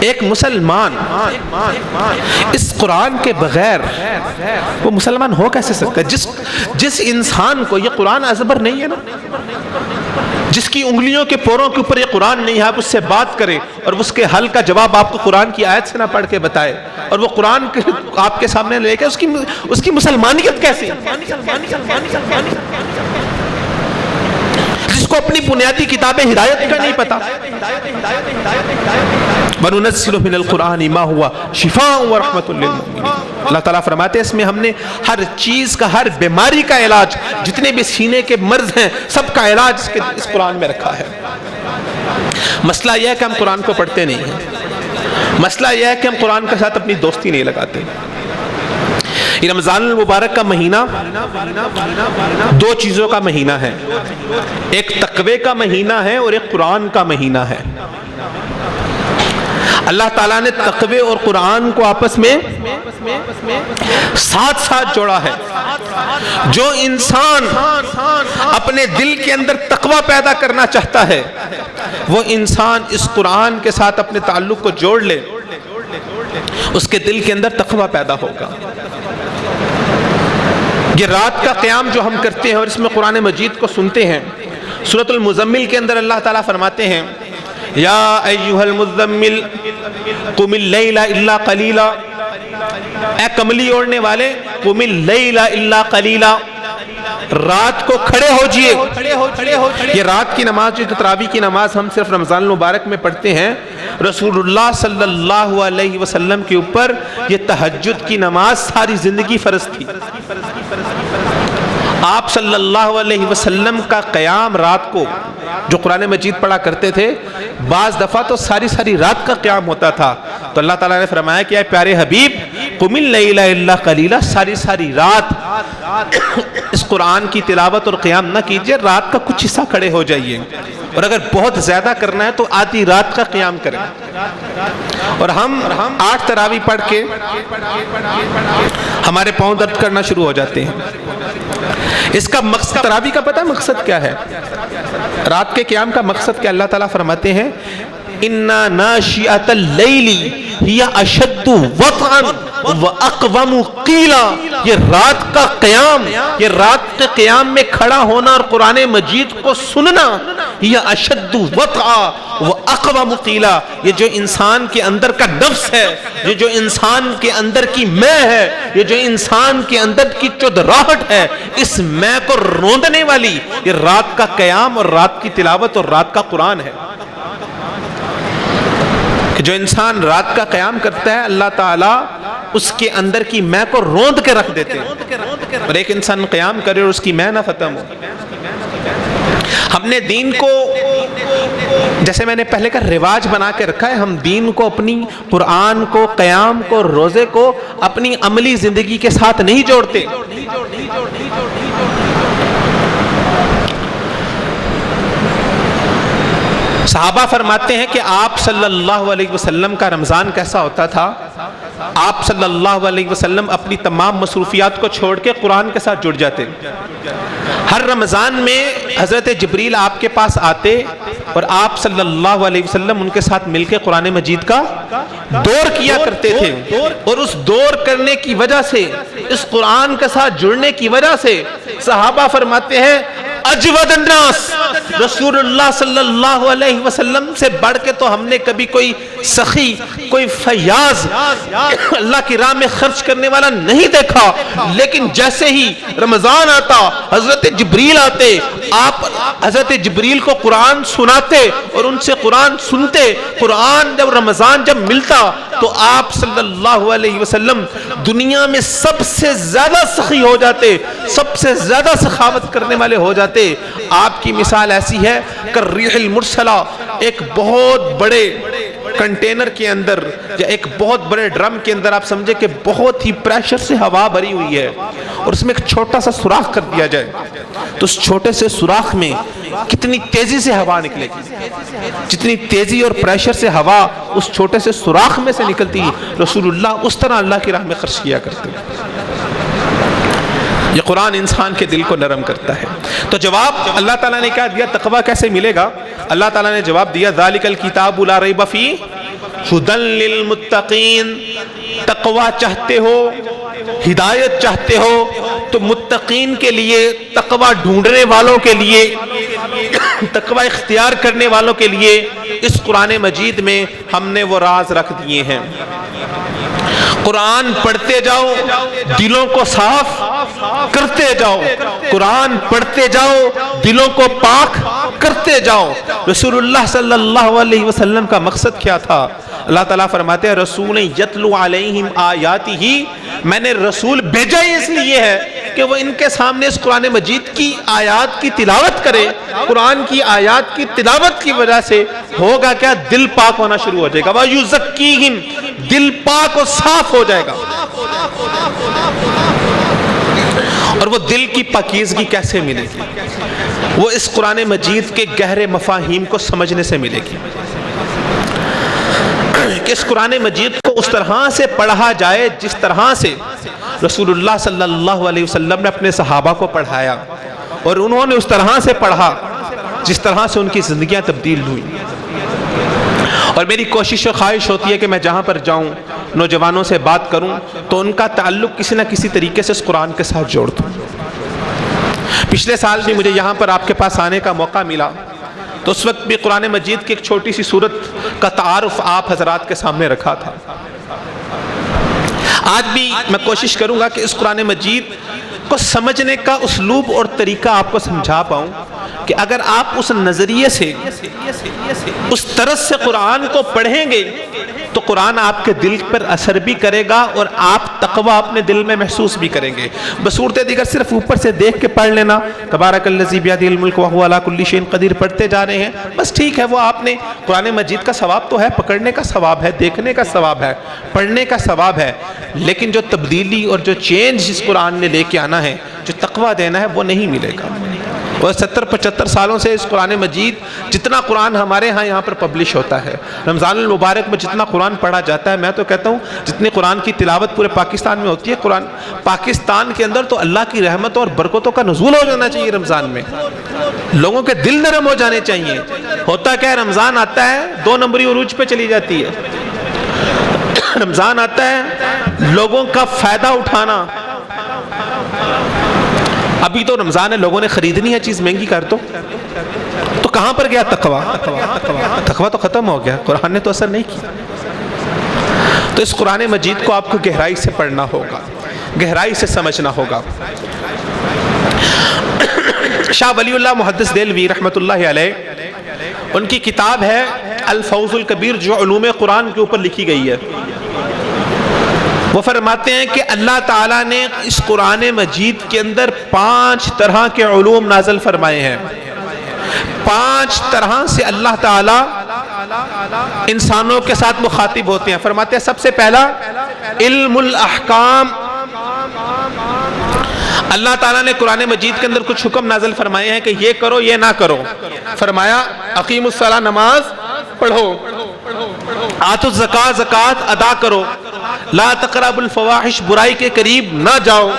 ایک مسلمان اس قرآن کے بغیر وہ مسلمان ہو کیسے سکتا ہے؟ جس انسان کو یہ قرآن ازبر نہیں ہے نا، جس کی انگلیوں کے پوروں کے اوپر یہ قرآن نہیں ہے، آپ اس سے بات کریں اور اس کے حل کا جواب آپ کو قرآن کی آیت سے نہ پڑھ کے بتائے، اور وہ قرآن آپ کے سامنے لے کے اس کی مسلمانیت کیسی؟ جس کو اپنی بنیادی کتاب ہدایت کا نہیں پتا۔ وَنُنَزِّلُ مِنَ الْقُرْآنِ مَا هُوَ شِفَاءٌ وَرَحْمَةٌ لِّلْمُؤْمِنِينَ۔ اللہ تعالیٰ فرماتے ہیں اس میں ہم نے ہر چیز کا، ہر بیماری کا علاج، جتنے بھی سینے کے مرض ہیں سب کا علاج اس قرآن میں رکھا ہے۔ مسئلہ یہ ہے کہ ہم قرآن کو پڑھتے نہیں ہیں، مسئلہ یہ ہے کہ ہم قرآن کے ساتھ اپنی دوستی نہیں لگاتے۔ یہ رمضان المبارک کا مہینہ دو چیزوں کا مہینہ ہے، ایک تقوی کا مہینہ ہے اور ایک قرآن کا مہینہ ہے۔ اللہ تعالیٰ نے تقوی اور قرآن کو آپس میں ساتھ ساتھ جوڑا ہے۔ جو انسان اپنے دل کے اندر تقوی پیدا کرنا چاہتا ہے وہ انسان اس قرآن کے ساتھ اپنے تعلق کو جوڑ لے، اس کے دل کے اندر تقوی پیدا ہوگا۔ یہ رات کا قیام جو ہم کرتے ہیں اور اس میں قرآن مجید کو سنتے ہیں، سورۃ المزمل کے اندر اللہ تعالیٰ فرماتے ہیں یا ایھا المزمل قم اللیل الا قلیلا، اے کملی اوڑھنے والے قم اللیل الا قلیلا، رات کو کھڑے ہو جئے۔ یہ رات کی نماز جو تراویح کی نماز ہم صرف رمضان المبارک میں پڑھتے ہیں، رسول اللہ صلی اللہ علیہ وسلم کے اوپر یہ تہجد کی نماز ساری زندگی فرض تھی۔ آپ صلی اللہ علیہ وسلم کا قیام رات کو جو قرآن مجید پڑھا کرتے تھے، بعض دفعہ تو ساری رات کا قیام ہوتا تھا، تو اللہ تعالیٰ نے فرمایا کہ اے پیارے حبیب قم اللیل الا قلیلا، ساری رات اس قرآن کی تلاوت اور قیام نہ کیجئے، رات کا کچھ حصہ کھڑے ہو جائیے، اور اگر بہت زیادہ کرنا ہے تو آدھی رات کا قیام کریں۔ اور ہم 8 تراویح پڑھ کے ہمارے پاؤں درد کرنا شروع ہو جاتے ہیں۔ اس کا مقصد تراویح کا پتہ مقصد کیا ہے؟ رات کے قیام کا مقصد کیا؟ اللہ تعالیٰ فرماتے ہیں اِنَّا نَاشِئَةَ اللَّيْلِ هِيَ أَشَدُّ وَطْئًا وَأَقْوَمُ قِيلًا، یہ رات کا قیام، یہ رات کے قیام میں کھڑا ہونا اور قرآن مجید کو سننا، یہ اشد وطئا وَأَقْوَمُ قِيلًا، یہ جو انسان کے اندر کا نفس ہے، یہ جو انسان کے اندر کی میں ہے، یہ جو انسان کے اندر کی چودراہٹ ہے، اس میں کو روندنے والی یہ رات کا قیام اور رات کی تلاوت اور رات کا قرآن ہے۔ کہ جو انسان رات کا قیام کرتا ہے اللہ تعالیٰ اس کے اندر کی میں کو روند کے رکھ دیتے ہیں، اور ایک انسان قیام کرے اور اس کی میں نہ ختم ہو۔ ہم نے دین کو، جیسے میں نے پہلے کا رواج بنا کے رکھا ہے، ہم دین کو، اپنی قرآن کو، قیام کو، روزے کو اپنی عملی زندگی کے ساتھ نہیں جوڑتے۔ صحابہ فرماتے ہیں کہ آپ صلی اللہ علیہ وسلم کا رمضان کیسا ہوتا تھا؟ آپ صلی اللہ علیہ وسلم اپنی تمام مصروفیات کو چھوڑ کے قرآن کے ساتھ جڑ جاتے۔ ہر رمضان میں حضرت جبریل آپ کے پاس آتے اور آپ صلی اللہ علیہ وسلم ان کے ساتھ مل کے قرآن مجید کا دور کیا کرتے تھے، اور اس دور کرنے کی وجہ سے، اس قرآن کے ساتھ جڑنے کی وجہ سے صحابہ فرماتے ہیں اجود الناس، رسول اللہ صلی اللہ علیہ وسلم سے بڑھ کے تو ہم نے کبھی کوئی سخی، کوئی فیاض، اللہ کی راہ میں خرچ کرنے والا نہیں دیکھا۔ لیکن جیسے ہی رمضان آتا، حضرت جبریل آتے، آپ حضرت جبریل کو قرآن سناتے اور ان سے قرآن سنتے۔ قرآن جب رمضان جب ملتا تو آپ صلی اللہ علیہ وسلم دنیا میں سب سے زیادہ سخی ہو جاتے، سب سے زیادہ سخاوت کرنے والے ہو جاتے۔ آپ کی مثال ایسی ہے کہ ریح المرسلہ، ایک بہت بڑے کنٹینر کے اندر یا ایک بہت بڑے ڈرم کے اندر آپ سمجھے کہ بہت ہی پریشر سے ہوا بھری ہوئی ہے، اور اس میں ایک چھوٹا سا سوراخ کر دیا جائے تو اس چھوٹے سے سوراخ میں کتنی تیزی سے ہوا نکلے گی، جتنی تیزی اور پریشر سے ہوا اس چھوٹے سے سوراخ میں سے نکلتی، رسول اللہ اس طرح اللہ کی راہ میں خرچ کیا کرتے۔ یہ قرآن انسان کے دل کو نرم کرتا ہے۔ تو جواب اللہ تعالیٰ نے کیا دیا؟ تقوی کیسے ملے گا؟ اللہ تعالیٰ نے جواب دیا ذالک الکتاب لا ریب فیہ ھدی للمتقین۔ تقوی چاہتے ہو، ہدایت چاہتے ہو تو متقین کے لیے، تقوی ڈھونڈنے والوں کے لیے، تقوی اختیار کرنے والوں کے لیے اس قرآن مجید میں ہم نے وہ راز رکھ دیے ہیں۔ قرآن پڑھتے جاؤ، دلوں کو صاف کرتے جاؤ، قرآن پڑھتے جاؤ، دلوں کو پاک کرتے جاؤ۔ رسول اللہ صلی اللہ علیہ وسلم کا مقصد کیا تھا؟ اللہ تعالیٰ فرماتے ہیں رسول یتلو علیہم آیاتہ، میں نے رسول بھیجا ہی اس لیے ہے کہ وہ ان کے سامنے اس قرآن مجید کی آیات کی تلاوت کرے، قرآن کی آیات کی تلاوت کی وجہ سے ہوگا کیا؟ دل پاک ہونا شروع ہو جائے گا، وَيُزَكِّيهِمْ، دل پاک و صاف ہو جائے گا۔ اور وہ دل کی پاکیزگی کیسے ملے گی؟ وہ اس قرآن مجید کے گہرے مفاہیم کو سمجھنے سے ملے گی کہ اس قرآن مجید کو اس طرح سے پڑھا جائے جس طرح سے رسول اللہ صلی اللہ علیہ وسلم نے اپنے صحابہ کو پڑھایا، اور انہوں نے اس طرح سے پڑھا جس طرح سے ان کی زندگیاں تبدیل ہوئی۔ اور میری کوشش و خواہش ہوتی ہے کہ میں جہاں پر جاؤں نوجوانوں سے بات کروں تو ان کا تعلق کسی نہ کسی طریقے سے اس قرآن کے ساتھ جوڑ دوں۔ پچھلے سال بھی مجھے یہاں پر آپ کے پاس آنے کا موقع ملا تو اس وقت بھی قرآن مجید کی ایک چھوٹی سی سورت کا تعارف آپ حضرات کے سامنے رکھا تھا۔ آج بھی میں کوشش کروں گا کہ اس قرآن مجید کو سمجھنے کا اسلوب اور طریقہ آپ کو سمجھا پاؤں کہ اگر آپ اس نظریے سے اس طرز سے قرآن کو پڑھیں گے تو قرآن آپ کے دل پر اثر بھی کرے گا اور آپ تقوی اپنے دل میں محسوس بھی کریں گے۔ بصورت دیگر صرف اوپر سے دیکھ کے پڑھ لینا، تبارک الذی بیدہ الملک وہو علی کل شیء قدیر پڑھتے جا رہے ہیں، بس ٹھیک ہے، وہ آپ نے قرآن مجید کا ثواب تو ہے، پکڑنے کا ثواب ہے، دیکھنے کا ثواب ہے، پڑھنے کا ثواب ہے، لیکن جو تبدیلی اور جو چینج اس قرآن نے لے کے آنا ہے، جو تقوی دینا ہے، وہ نہیں ملے گا۔ اور 70-75 سالوں سے اس قرآن مجید جتنا قرآن ہمارے ہاں یہاں پر پبلش ہوتا ہے، رمضان المبارک میں جتنا قرآن پڑھا جاتا ہے، میں تو کہتا ہوں جتنی قرآن کی تلاوت پورے پاکستان میں ہوتی ہے، قرآن پاکستان کے اندر تو اللہ کی رحمت اور برکتوں کا نزول ہو جانا چاہیے۔ رمضان میں لوگوں کے دل نرم ہو جانے چاہیے۔ ہوتا کیا ہے، رمضان آتا ہے 2 نمبری عروج پہ چلی جاتی ہے، رمضان آتا ہے لوگوں کا فائدہ اٹھانا، ابھی تو رمضان ہے، لوگوں نے خریدنی ہے چیز مہنگی کر دو، تو کہاں پر گیا تقوی؟ تقوی تو ختم ہو گیا، قرآن نے تو اثر نہیں کیا۔ تو اس قرآن مجید کو آپ کو گہرائی سے پڑھنا ہوگا، گہرائی سے سمجھنا ہوگا۔ شاہ ولی اللہ محدث دہلوی رحمۃ اللہ علیہ، ان کی کتاب ہے الفوز الکبیر جو علوم قرآن کے اوپر لکھی گئی ہے۔ وہ فرماتے ہیں کہ اللہ تعالیٰ نے اس قرآن مجید کے اندر 5 طرح کے علوم نازل فرمائے ہیں۔ 5 طرح سے اللہ تعالیٰ انسانوں کے ساتھ مخاطب ہوتے ہیں۔ فرماتے ہیں سب سے پہلا علم الاحکام، اللہ تعالیٰ نے قرآن مجید کے اندر کچھ حکم نازل فرمائے ہیں کہ یہ کرو یہ نہ کرو۔ فرمایا اقیم الصلاۃ، نماز پڑھو، آتوا الزکاۃ، زکوٰۃ ادا کرو، لا تقربوا الفواحش، برائی کے قریب نہ جاؤ،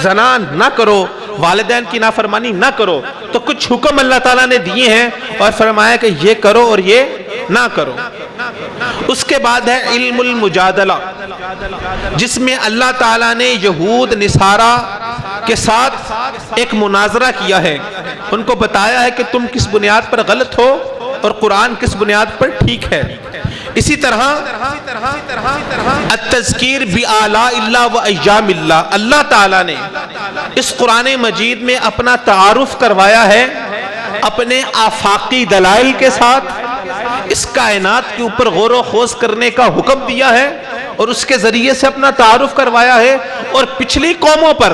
زنا نہ کرو، والدین کی نافرمانی نہ کرو۔ تو کچھ حکم اللہ تعالیٰ نے دیے ہیں اور فرمایا کہ یہ کرو اور یہ نہ کرو۔ اس کے بعد ہے علم المجادلہ، جس میں اللہ تعالیٰ نے یہود نصارہ کے ساتھ ایک مناظرہ کیا ہے، ان کو بتایا ہے کہ تم کس بنیاد پر غلط ہو اور قرآن کس بنیاد پر ٹھیک ہے۔ اسی طرح التذکیر بآلاء اللہ و ایام اللہ، اللہ تعالیٰ نے اس قرآن مجید میں اپنا تعارف کروایا ہے اپنے آفاقی دلائل کے ساتھ، اس کائنات کے اوپر غور و خوض کرنے کا حکم دیا ہے اور اس کے ذریعے سے اپنا تعارف کروایا ہے، اور پچھلی قوموں پر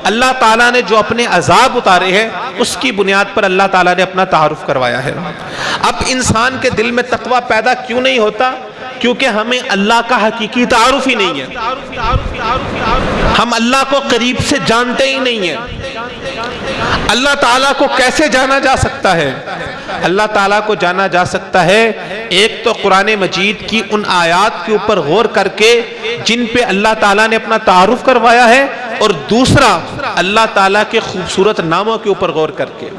اللہ تعالیٰ نے جو اپنے عذاب اتارے ہیں اس کی بنیاد پر اللہ تعالیٰ نے اپنا تعارف کروایا ہے۔ اب انسان کے دل میں تقوی پیدا کیوں نہیں ہوتا؟ کیونکہ ہمیں اللہ کا حقیقی تعارف ہی نہیں ہے، ہم اللہ کو قریب سے جانتے ہی نہیں ہیں۔ اللہ تعالیٰ کو کیسے جانا جا سکتا ہے؟ اللہ تعالیٰ کو جانا جا سکتا ہے ایک تو قرآن مجید کی ان آیات کے اوپر غور کر کے جن پہ اللہ تعالیٰ نے اپنا تعارف کروایا ہے، اور دوسرا اللہ تعالیٰ کے خوبصورت ناموں کے اوپر غور کر کے۔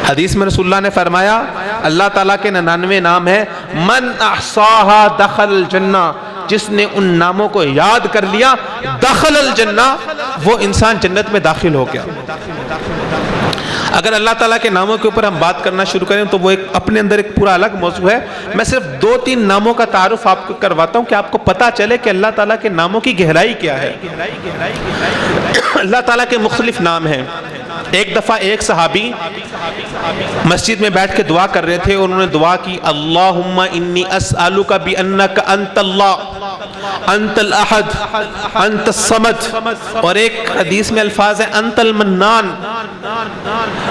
حدیث میں رسول اللہ نے فرمایا اللہ تعالیٰ کے 99 نام ہیں، من احصاها دخل الجنہ، جس نے ان ناموں کو یاد کر لیا دخل الجنہ، وہ انسان جنت میں داخل ہو گیا۔ اگر اللہ تعالیٰ کے ناموں کے اوپر ہم بات کرنا شروع کریں تو وہ ایک اپنے اندر ایک پورا الگ موضوع ہے۔ میں صرف 2-3 ناموں کا تعارف آپ کو کرواتا ہوں کہ آپ کو پتہ چلے کہ اللہ تعالیٰ کے ناموں کی گہرائی کیا ہے۔ اللہ تعالیٰ کے مختلف نام ہیں۔ ایک دفعہ ایک صحابی مسجد میں بیٹھ کے دعا کر رہے تھے اور انہوں نے دعا کی اللہم انی اسألک بانک انت اللہ انت الاحد انت الصمد، اور ایک حدیث میں الفاظ ہے انت المنان۔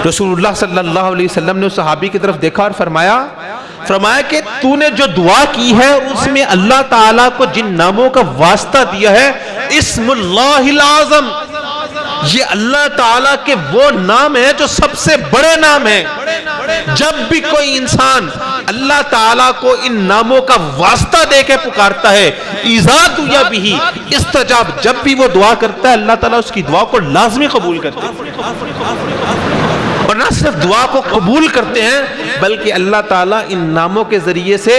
رسول اللہ صلی اللہ علیہ وسلم نے اس صحابی کی طرف دیکھا اور فرمایا کہ تو نے جو دعا کی ہے اس میں اللہ تعالیٰ کو جن ناموں کا واسطہ دیا ہے، اسم اللہ العظم، یہ اللہ تعالیٰ کے وہ نام ہیں جو سب سے بڑے نام ہیں۔ جب بھی کوئی انسان اللہ تعالیٰ کو ان ناموں کا واسطہ دے کے پکارتا ہے، اذا دعا بہ استجاب، جب بھی وہ دعا کرتا ہے اللہ تعالیٰ اس کی دعا کو لازمی قبول کرتے ہیں، اور نہ صرف دعا کو قبول کرتے ہیں بلکہ اللہ تعالیٰ ان ناموں کے ذریعے سے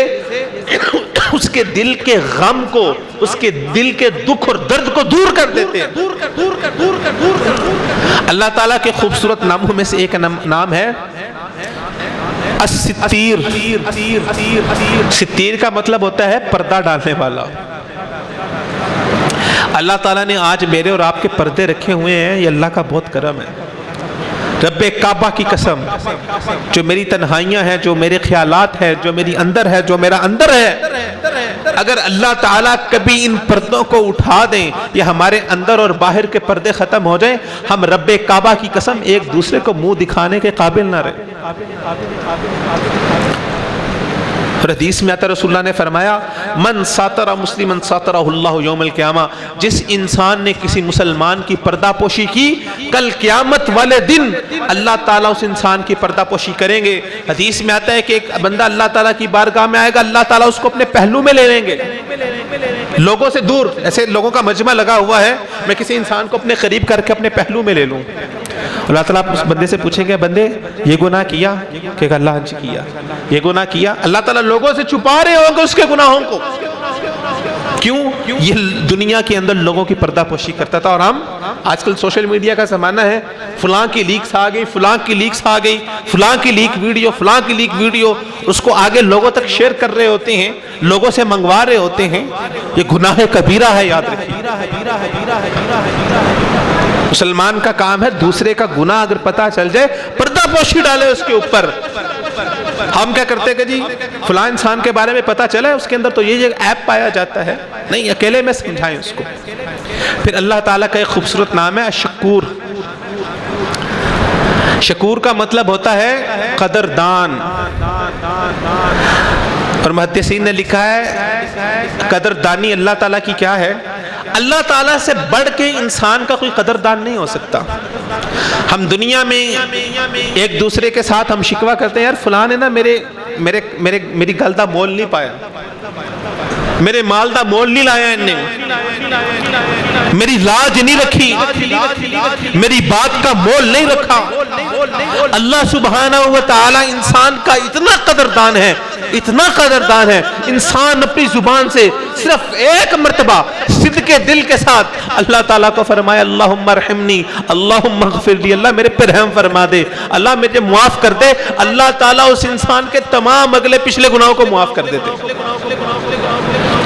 اس کے دل کے غم کو، اس کے دل کے دکھ اور درد کو دور کر دیتے ہیں۔ اللہ تعالیٰ کے خوبصورت ناموں میں سے ایک نام ہے الستیر۔ ستیر کا مطلب ہوتا ہے پردہ ڈالنے والا۔ اللہ تعالیٰ نے آج میرے اور آپ کے پردے رکھے ہوئے ہیں، یہ اللہ کا بہت کرم ہے۔ رب کعبہ کی قسم، جو میری تنہائیاں ہیں، جو میرے خیالات ہیں، جو میری اندر ہے، جو میرا اندر ہے، اگر اللہ تعالیٰ کبھی ان پردوں کو اٹھا دیں یا ہمارے اندر اور باہر کے پردے ختم ہو جائیں، ہم رب کعبہ کی قسم ایک دوسرے کو منہ دکھانے کے قابل نہ رہے۔ اور حدیث میں آتا رسول اللہ نے فرمایا من ساتر مسلما ساترہ اللہ یوم القیامہ، جس انسان نے کسی مسلمان کی پردہ پوشی کی، کل قیامت والے دن اللہ تعالیٰ اس انسان کی پردہ پوشی کریں گے۔ حدیث میں آتا ہے کہ ایک بندہ اللہ تعالیٰ کی بارگاہ میں آئے گا، اللہ تعالیٰ اس کو اپنے پہلو میں لے لیں گے، لوگوں سے دور، ایسے لوگوں کا مجمع لگا ہوا ہے، میں کسی انسان کو اپنے قریب کر کے اپنے پہلو میں لے لوں۔ اللہ تعالیٰ اس بندے سے پوچھیں گے بندے یہ گناہ کیا؟ کہ اللہ جی کیا۔ یہ گناہ کیا؟ اللہ تعالیٰ لوگوں سے چھپا رہے ہوں گے اس کے گناہوں کو۔ کیوں؟ یہ دنیا کے اندر لوگوں کی پردہ پوشی کرتا تھا، اور ہم آج کل سوشل میڈیا کا زمانہ ہے، فلاں کی لیکس آ گئی، فلاں کی لیکس آ گئی، فلاں کی لیک ویڈیو، فلاں کی لیک ویڈیو، اس کو آگے لوگوں تک شیئر کر رہے ہوتے ہیں، لوگوں سے منگوا رہے ہوتے ہیں۔ یہ گناہ کبیرہ ہے، یاد رکھیے۔ مسلمان کا کام ہے دوسرے کا گناہ اگر پتہ چل جائے پردہ پوشی ڈالے اس کے اوپر۔ ہم کیا کرتے ہیں کہ جی فلاں انسان کے بارے میں پتہ چلا ہے اس کے اندر تو یہ ایپ پایا جاتا ہے، نہیں، اکیلے میں سمجھائیں اس کو۔ پھر اللہ تعالیٰ کا ایک خوبصورت نام ہے الشکور۔ شکور کا مطلب ہوتا ہے قدردان، اور محدثین نے لکھا ہے قدردانی اللہ تعالیٰ کی کیا ہے؟ اللہ تعالیٰ سے بڑھ کے انسان کا کوئی قدردان نہیں ہو سکتا۔ ہم دنیا میں ایک دوسرے کے ساتھ ہم شکوہ کرتے ہیں، یار فلاں نے نا میری گل دا مول نہیں پایا، میرے مال دا مول نہیں لایا، ان نے میری لاج نہیں رکھی، میری بات کا مول نہیں رکھا۔ اللہ سبحانہ و تعالی انسان کا اتنا قدردان ہے، اتنا قدردان ہے، انسان اپنی زبان سے صرف ایک مرتبہ صدق دل کے ساتھ اللہ تعالیٰ کو فرمایا اللہم ارحمنی، اللہم اغفر لی، اللہ میرے پر رحم فرما دے، اللہ مجھے معاف کر دے، اللہ تعالیٰ اس انسان کے تمام اگلے پچھلے گناہوں کو معاف کر دیتے۔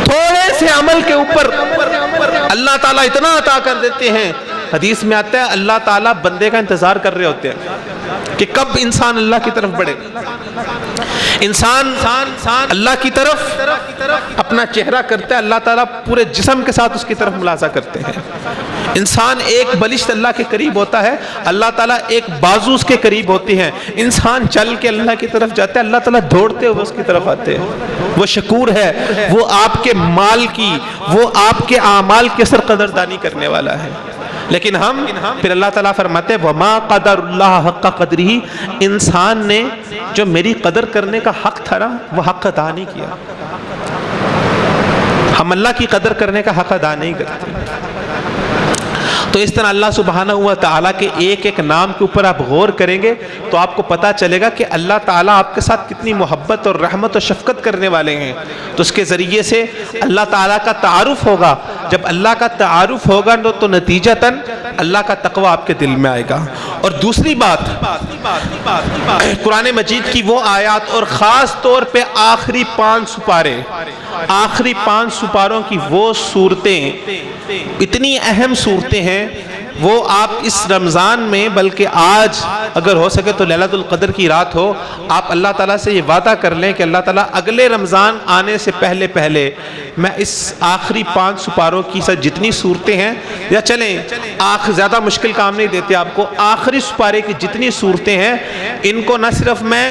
تھوڑے سے عمل کے اوپر اللہ تعالیٰ اتنا عطا کر دیتے ہیں۔ حدیث میں آتا ہے اللہ تعالیٰ بندے کا انتظار کر رہے ہوتے ہیں کہ کب انسان اللہ کی طرف بڑھے۔ انسان اللہ کی طرف اپنا چہرہ کرتا ہے، اللہ تعالیٰ پورے جسم کے ساتھ اس کی طرف ملاحظہ کرتے ہیں۔ انسان ایک بلشت اللہ کے قریب ہوتا ہے، اللہ تعالیٰ ایک بازو اس کے قریب ہوتی ہیں۔ انسان چل کے اللہ کی طرف جاتا ہے، اللہ تعالیٰ دوڑتے ہوئے اس کی طرف آتے ہیں۔ وہ شکور ہے، وہ آپ کے مال کی، وہ آپ کے اعمال کے سر قدردانی کرنے والا ہے۔ لیکن ہم پھر اللہ تعالیٰ فرماتے ہیں وَمَا قَدَرُ اللَّهَ حَقَّ قَدْرِهِ، انسان نے جو میری قدر کرنے کا حق تھا نا وہ حق ادا نہیں کیا۔ ہم اللہ کی قدر کرنے کا حق ادا نہیں کرتے۔ تو اس طرح اللہ سبحانہ و تعالیٰ کے ایک ایک نام کے اوپر آپ غور کریں گے تو آپ کو پتہ چلے گا کہ اللہ تعالیٰ آپ کے ساتھ کتنی محبت اور رحمت اور شفقت کرنے والے ہیں۔ تو اس کے ذریعے سے اللہ تعالیٰ کا تعارف ہوگا، جب اللہ کا تعارف ہوگا تو نتیجتاً اللہ کا تقوی آپ کے دل میں آئے گا۔ اور دوسری بات، قرآن مجید کی وہ آیات اور خاص طور پہ آخری 5 سپارے، آخری 5 سپاروں کی وہ صورتیں اتنی اہم صورتیں ہیں وہ آپ اس رمضان میں بلکہ آج اگر ہو سکے تو لیلۃ القدر کی رات ہو، آپ اللہ تعالیٰ سے یہ وعدہ کر لیں کہ اللہ تعالیٰ اگلے رمضان آنے سے پہلے میں اس آخری 5 سپاروں کی جتنی صورتیں ہیں، یا چلیں زیادہ مشکل کام نہیں دیتے آپ کو، آخری سپارے کی جتنی صورتیں ہیں ان کو نہ صرف میں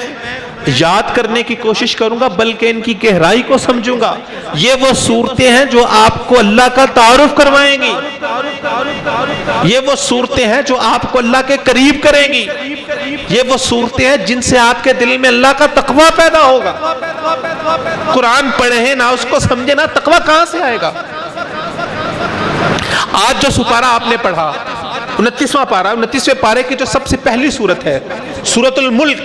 یاد کرنے کی کوشش کروں گا بلکہ ان کی گہرائی کو سمجھوں گا۔ یہ وہ صورتیں ہیں جو آپ کو اللہ کا تعارف کروائیں گی، یہ وہ صورتیں ہیں جو آپ کو اللہ کے قریب کریں گی، یہ وہ صورتیں ہیں جن سے آپ کے دل میں اللہ کا تقوی پیدا ہوگا۔ قرآن پڑھیں نہ اس کو سمجھے نہ، تقوی کہاں سے آئے گا؟ آج جو سپارہ آپ نے پڑھا 29واں پارہ، 29ویں پارے کی جو سب سے پہلی سورت ہے سورۃ الملک،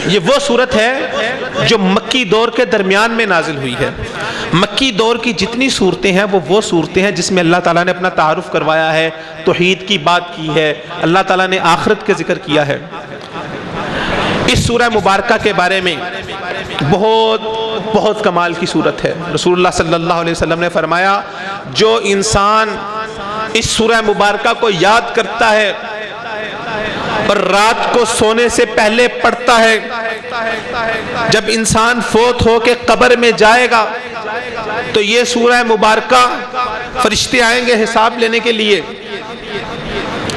یہ وہ سورت ہے جو مکی دور کے درمیان میں نازل ہوئی ہے۔ مکی دور کی جتنی صورتیں ہیں وہ صورتیں ہیں جس میں اللہ تعالیٰ نے اپنا تعارف کروایا ہے، توحید کی بات کی ہے، اللہ تعالیٰ نے آخرت کے ذکر کیا ہے۔ اس سورہ مبارکہ کے بارے میں بہت کمال کی صورت ہے۔ رسول اللہ صلی اللہ علیہ وسلم نے فرمایا جو انسان اس سورہ مبارکہ کو یاد کرتا ہے اور رات کو سونے سے پہلے پڑھتا ہے، جب انسان فوت ہو کے قبر میں جائے گا تو یہ سورہ مبارکہ فرشتے آئیں گے حساب لینے کے لیے،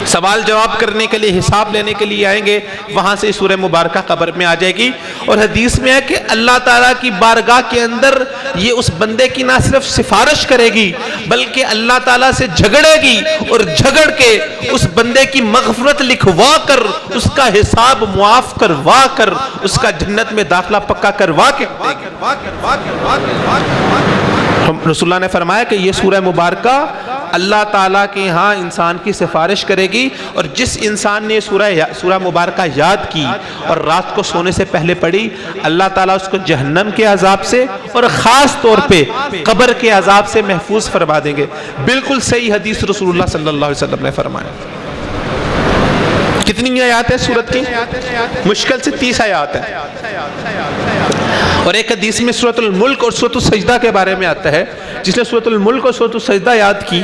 سوال جواب کرنے کے لیے، حساب لینے کے لیے آئیں گے، وہاں سے سورہ مبارکہ قبر میں آ جائے گی۔ اور حدیث میں ہے کہ اللہ تعالیٰ کی بارگاہ کے اندر یہ اس بندے کی نہ صرف سفارش کرے گی بلکہ اللہ تعالیٰ سے جھگڑے گی، اور جھگڑ کے اس بندے کی مغفرت لکھوا کر، اس کا حساب معاف کروا کر، اس کا جنت میں داخلہ پکا کروا کے دے گی۔ رسول اللہ نے فرمایا کہ یہ سورہ مبارکہ اللہ تعالیٰ کے ہاں انسان کی سفارش کرے گی، اور جس انسان نے سورہ مبارکہ یاد کی اور رات کو سونے سے پہلے پڑھی، اللہ تعالیٰ اس کو جہنم کے عذاب سے اور خاص طور پہ قبر کے عذاب سے محفوظ فرما دیں گے۔ بالکل صحیح حدیث رسول اللہ صلی اللہ علیہ وسلم نے فرمایا۔ کتنی آیات ہے سورت کی؟ مشکل سے 30 آیات ہے، اور ایک حدیث میں سورۃ الملک اور سورۃ السجدہ کے بارے میں آتا ہے، جس نے سورۃ الملک اور سورۃ السجدہ یاد کی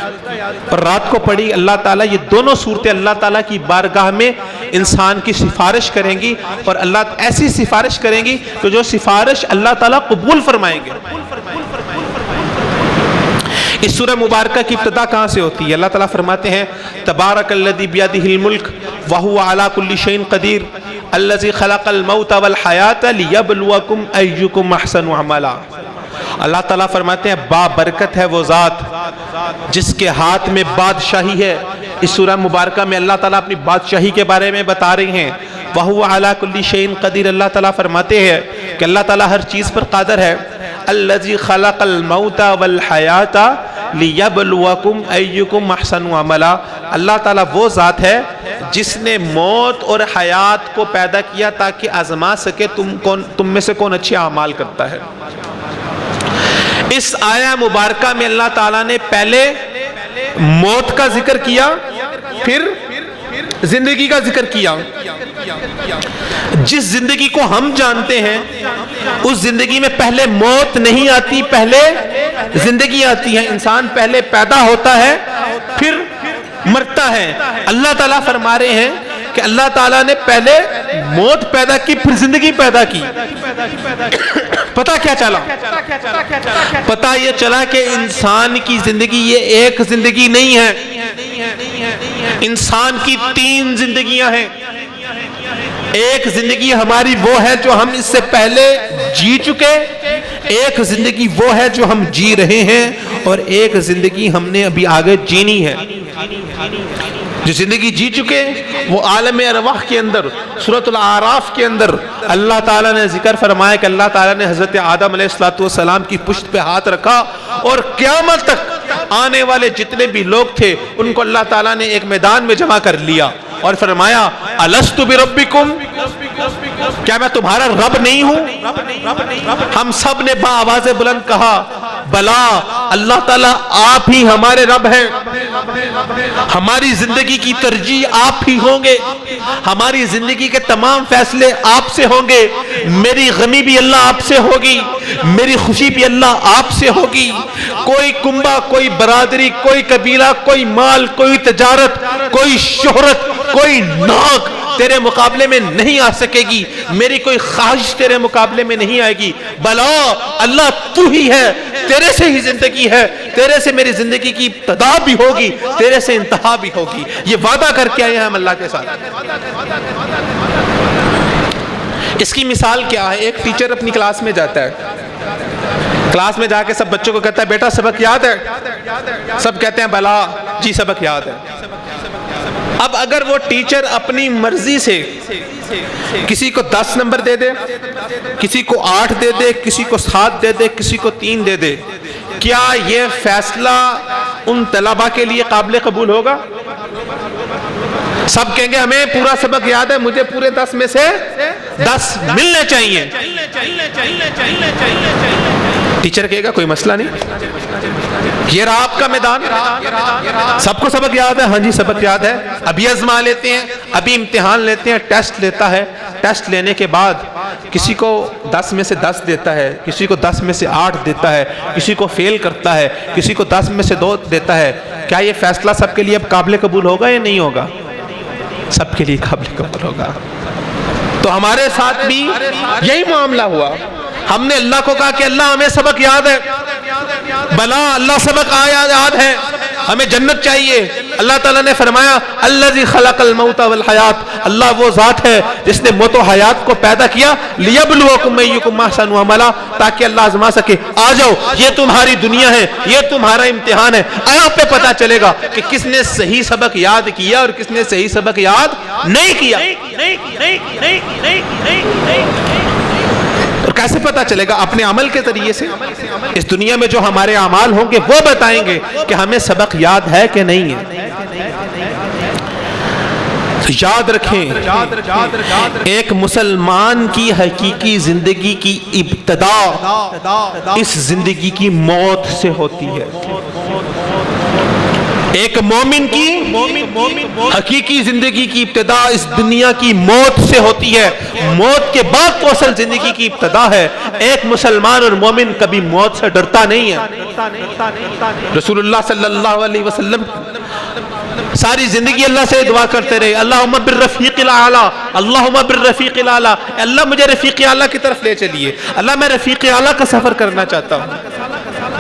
اور رات کو پڑھی، اللہ تعالیٰ یہ دونوں صورتیں اللہ تعالیٰ کی بارگاہ میں انسان کی سفارش کریں گی، اور اللہ ایسی سفارش کریں گی کہ جو سفارش اللہ تعالیٰ قبول فرمائیں گے۔ اس سورہ مبارکہ کی ابتدا کہاں سے ہوتی ہے؟ اللہ تعالیٰ فرماتے ہیں تبارک الذی بیدہ الملک وہو علی کل شیء قدیر الذی خلق الموت والحیاۃ لیبلوکم ایکم احسن عملا۔ اللہ تعالیٰ فرماتے ہیں بابرکت ہے وہ ذات جس کے ہاتھ میں بادشاہی ہے۔ اس سورہ مبارکہ میں اللہ تعالیٰ اپنی بادشاہی کے بارے میں بتا رہے ہیں۔ وہو علی کل شیء قدیر، اللہ تعالیٰ فرماتے ہیں کہ اللہ تعالیٰ ہر چیز پر قادر ہے۔ الذی خلق الموت والحیاۃ لیبلوکم ایکم احسن عملا، اللہ تعالیٰ وہ ذات ہے جس نے موت اور حیات کو پیدا کیا تاکہ آزما سکے تم میں سے کون اچھے اعمال کرتا ہے۔ اس آیہ مبارکہ میں اللہ تعالیٰ نے پہلے موت کا ذکر کیا، پھر زندگی کا ذکر کیا۔ جس زندگی کو ہم جانتے ہیں اس زندگی میں پہلے موت نہیں آتی، پہلے زندگی آتی ہے۔ انسان پہلے پیدا ہوتا ہے پھر مرتا ہے۔ اللہ تعالیٰ فرما رہے ہیں کہ اللہ تعالیٰ نے پہلے موت پیدا کی پھر زندگی پیدا کی۔ پتہ کیا چلا؟ پتہ یہ چلا کہ انسان کی زندگی یہ ایک زندگی نہیں ہے، انسان کی 3 زندگیاں ہیں۔ ایک زندگی ہماری وہ ہے جو ہم اس سے پہلے جی چکے، ایک زندگی وہ ہے جو ہم جی رہے ہیں، اور ایک زندگی ہم نے ابھی آگے جینی ہے۔ جو زندگی جی چکے وہ عالم ارواح کے اندر سورۃ الاعراف کے اندر اللہ تعالیٰ نے ذکر فرمایا کہ اللہ تعالیٰ نے حضرت آدم علیہ السلام کی پشت پہ ہاتھ رکھا، اور قیامت تک آنے والے جتنے بھی لوگ تھے ان کو اللہ تعالیٰ نے ایک میدان میں جمع کر لیا اور فرمایا الست بربکم، کیا میں تمہارا رب نہیں ہوں؟ ہم سب نے بآواز بلند کہا بلا اللہ تعالیٰ آپ ہی ہمارے رب ہیں، ہماری زندگی کی ترجیح آپ ہی ہوں گے، ہماری زندگی کے تمام فیصلے آپ سے ہوں گے، میری غمی بھی اللہ آپ سے ہوگی، میری خوشی بھی اللہ آپ سے ہوگی، کوئی کنبہ، کوئی برادری، کوئی قبیلہ، کوئی مال، کوئی تجارت، کوئی شہرت، کوئی ناک تیرے مقابلے میں نہیں آ سکے گی، میری کوئی خواہش تیرے مقابلے میں نہیں آئے گی، بلا اللہ تو ہی ہے، تیرے سے ہی زندگی ہے، تیرے سے میری زندگی کی ابتدا بھی ہوگی، تیرے سے انتہا بھی ہوگی۔ یہ وعدہ کر کے آئے ہیں ہم اللہ کے ساتھ۔ اس کی مثال کیا ہے؟ ایک ٹیچر اپنی کلاس میں جاتا ہے، کلاس میں جا کے سب بچوں کو کہتا ہے بیٹا سبق یاد ہے؟ سب کہتے ہیں بلا جی سبق یاد ہے۔ اب اگر وہ ٹیچر اپنی مرضی سے کسی کو 10 نمبر دے دے، کسی کو 8 دے دے، کسی کو 7 دے دے، کسی کو 3 دے دے، کیا یہ فیصلہ ان طلباء کے لیے قابل قبول ہوگا؟ سب کہیں گے ہمیں پورا سبق یاد ہے، مجھے پورے 10 میں سے 10 ملنے چاہیے۔ ٹیچر کہے گا کوئی مسئلہ نہیں، یہ رہا آپ کا میدان، سب کو سبق یاد ہے؟ ہاں جی سبق یاد ہے۔ ابھی آزما لیتے ہیں، ابھی امتحان لیتے ہیں، ٹیسٹ لیتا ہے، ٹیسٹ لینے کے بعد کسی کو 10 میں سے 10 دیتا ہے، کسی کو 10 میں سے 8 دیتا ہے، کسی کو فیل کرتا ہے، کسی کو 10 میں سے 2 دیتا ہے، کیا یہ فیصلہ سب کے لیے اب قابل قبول ہوگا یا نہیں ہوگا؟ سب کے لیے قابل قبول ہوگا۔ تو ہمارے ساتھ بھی یہی معاملہ ہوا، ہم نے اللہ کو کہا کہ اللہ ہمیں سبق یاد ہے، بلا اللہ سبق یاد ہے، ہمیں جنت چاہیے۔ اللہ تعالیٰ نے فرمایا الذی خلق الموت والحیات، اللہ وہ ذات ہے جس نے موت و حیات کو پیدا کیا، لیبلوکم ایکم احسن عملا، تاکہ اللہ آزما سکے۔ آ جاؤ، یہ تمہاری دنیا ہے، یہ تمہارا امتحان ہے، آپ پہ پتہ چلے گا کہ کس نے صحیح سبق یاد کیا اور کس نے صحیح سبق یاد نہیں کیا۔ اور کیسے پتہ چلے گا؟ اپنے عمل کے ذریعے سے۔ اس دنیا میں جو ہمارے اعمال ہوں گے وہ بتائیں گے کہ ہمیں سبق یاد ہے کہ نہیں ہے۔ یاد رکھیں، ایک مسلمان کی حقیقی زندگی کی ابتدا اس زندگی کی موت سے ہوتی ہے۔ ایک مومن کی حقیقی زندگی کی ابتدا اس دنیا کی موت سے ہوتی ہے، موت کے بعد تو اصل زندگی کی ابتدا ہے۔ ایک مسلمان اور مومن کبھی موت سے ڈرتا نہیں ہے۔ رسول اللہ صلی اللہ علیہ وسلم ساری زندگی اللہ سے دعا کرتے رہے، اللہم بالرفیق الاعلی، اللہم بالرفیق الاعلی، اللہ مجھے رفیق اعلیٰ کی طرف لے چلیے، اللہ میں رفیق اعلیٰ کا سفر کرنا چاہتا ہوں۔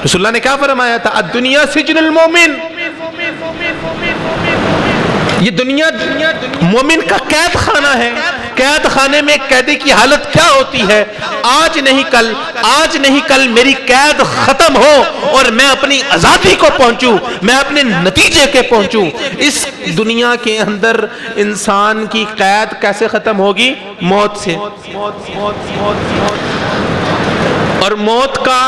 رسول اللہ نے کیا فرمایا تھا؟ الدنیا سجن المومن، یہ دنیا مومن کا قید خانہ ہے۔ قید خانے میں قیدی کی حالت کیا ہوتی ہے؟ آج نہیں کل میری قید ختم ہو اور میں اپنی آزادی کو پہنچوں، میں اپنے نتیجے کے پہنچوں۔ اس دنیا کے اندر انسان کی قید کیسے ختم ہوگی؟ موت سے۔ اور موت کا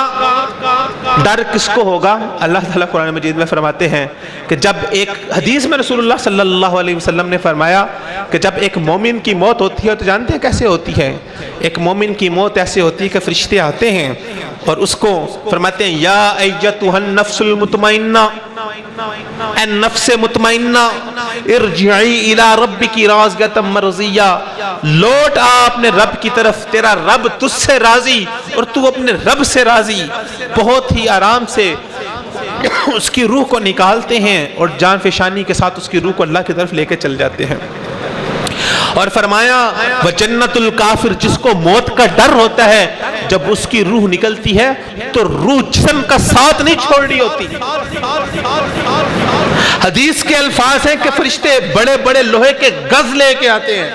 ڈر کس کو ہوگا؟ اللہ تعالیٰ قرآن مجید میں فرماتے ہیں کہ جب ایک حدیث میں رسول اللہ صلی اللہ علیہ وسلم نے فرمایا کہ جب ایک مومن کی موت ہوتی ہے تو جانتے ہیں کیسے ہوتی ہے؟ ایک مومن کی موت ایسے ہوتی ہے کہ فرشتے آتے ہیں اور اس کو فرماتے ہیں یا ایتھا النفس المطمئنہ، اے نفس مطمئنہ، ارجعی الی ربک راضیۃ مرضیہ، لوٹ آ اپنے رب کی طرف، تیرا رب تجھ سے راضی اور تو اپنے رب سے راضی۔ بہت ہی آرام سے اس کی روح کو نکالتے ہیں اور جان فشانی کے ساتھ اس کی روح کو اللہ کی طرف لے کے چل جاتے ہیں۔ اور فرمایا وجنت الکافر، جس کو موت کا ڈر ہوتا ہے، جب اس کی روح نکلتی ہے تو روح جسم کا ساتھ نہیں چھوڑ رہی ہوتی۔ حدیث کے الفاظ ہیں کہ فرشتے بڑے بڑے لوہے کے گز لے کے آتے ہیں،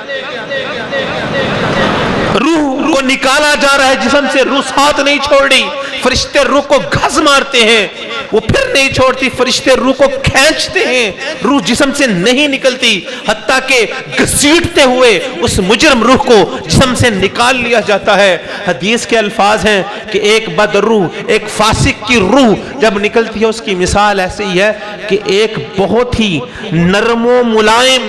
روح کو نکالا جا رہا ہے جسم سے، روح ساتھ نہیں چھوڑ رہی، فرشتے روح کو گھس مارتے ہیں، وہ پھر نہیں چھوڑتی، فرشتے روح کو کھینچتے ہیں، روح جسم سے نہیں نکلتی، حتیٰ کہ گھسیٹتے ہوئے اس مجرم روح کو جسم سے نکال لیا جاتا ہے۔ حدیث کے الفاظ ہیں کہ ایک بد روح، ایک فاسق کی روح جب نکلتی ہے، اس کی مثال ایسے ہی ہے کہ ایک بہت ہی نرم و ملائم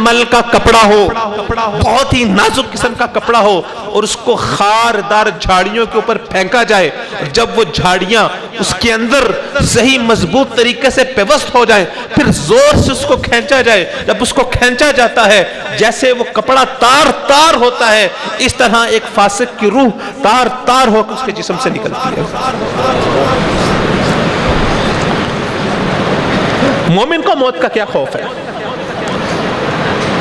مل کا کپڑا ہو، بہت ہی نازک قسم کا کپڑا ہو، اور اس کو خاردار جھاڑیوں کے اوپر پھینکا جائے، اور جب وہ جھاڑیاں اس کے اندر صحیح مضبوط طریقے سے پیوست ہو جائیں، پھر زور سے اس کو کھینچا جائے، جب اس کو کھینچا جاتا ہے جیسے وہ کپڑا تار تار ہوتا ہے، اس طرح ایک فاسق کی روح تار تار ہو کر اس کے جسم سے نکلتی ہے۔ مومن کو موت کا کیا خوف ہے؟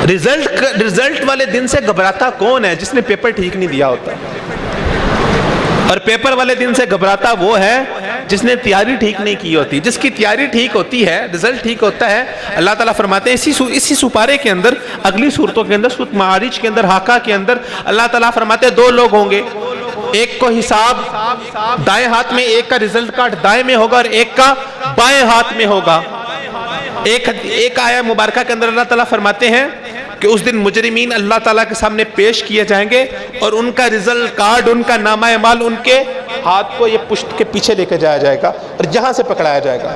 رزلٹ والے دن سے گھبراتا کون ہے؟ جس نے پیپر ٹھیک نہیں دیا ہوتا، اور پیپر والے دن سے گھبراتا وہ ہے جس نے تیاری ٹھیک نہیں کی ہوتی۔ جس کی تیاری ٹھیک ہوتی ہے، رزلٹ ٹھیک ہوتا ہے، اللہ تعالیٰ فرماتے ہیں اسی سپارے کے اندر، اگلی صورتوں کے اندر، سورۃ معارج کے اندر، حاقہ کے اندر، اللہ تعالیٰ فرماتے ہیں دو لوگ ہوں گے، ایک کو حساب دائیں ہاتھ میں، ایک کا رزلٹ کارڈ دائیں میں ہوگا اور ایک کا بائیں ہاتھ میں ہوگا۔ ایک آیہ مبارکہ کے اندر اللہ تعالیٰ فرماتے ہیں کہ اس دن مجرمین اللہ تعالیٰ کے سامنے پیش کیے جائیں گے، اور ان کا رزلٹ کارڈ، ان کا نامہ اعمال ان کے ہاتھ کو یہ پشت کے پیچھے لے کے جایا جائے گا اور جہاں سے پکڑایا جائے گا۔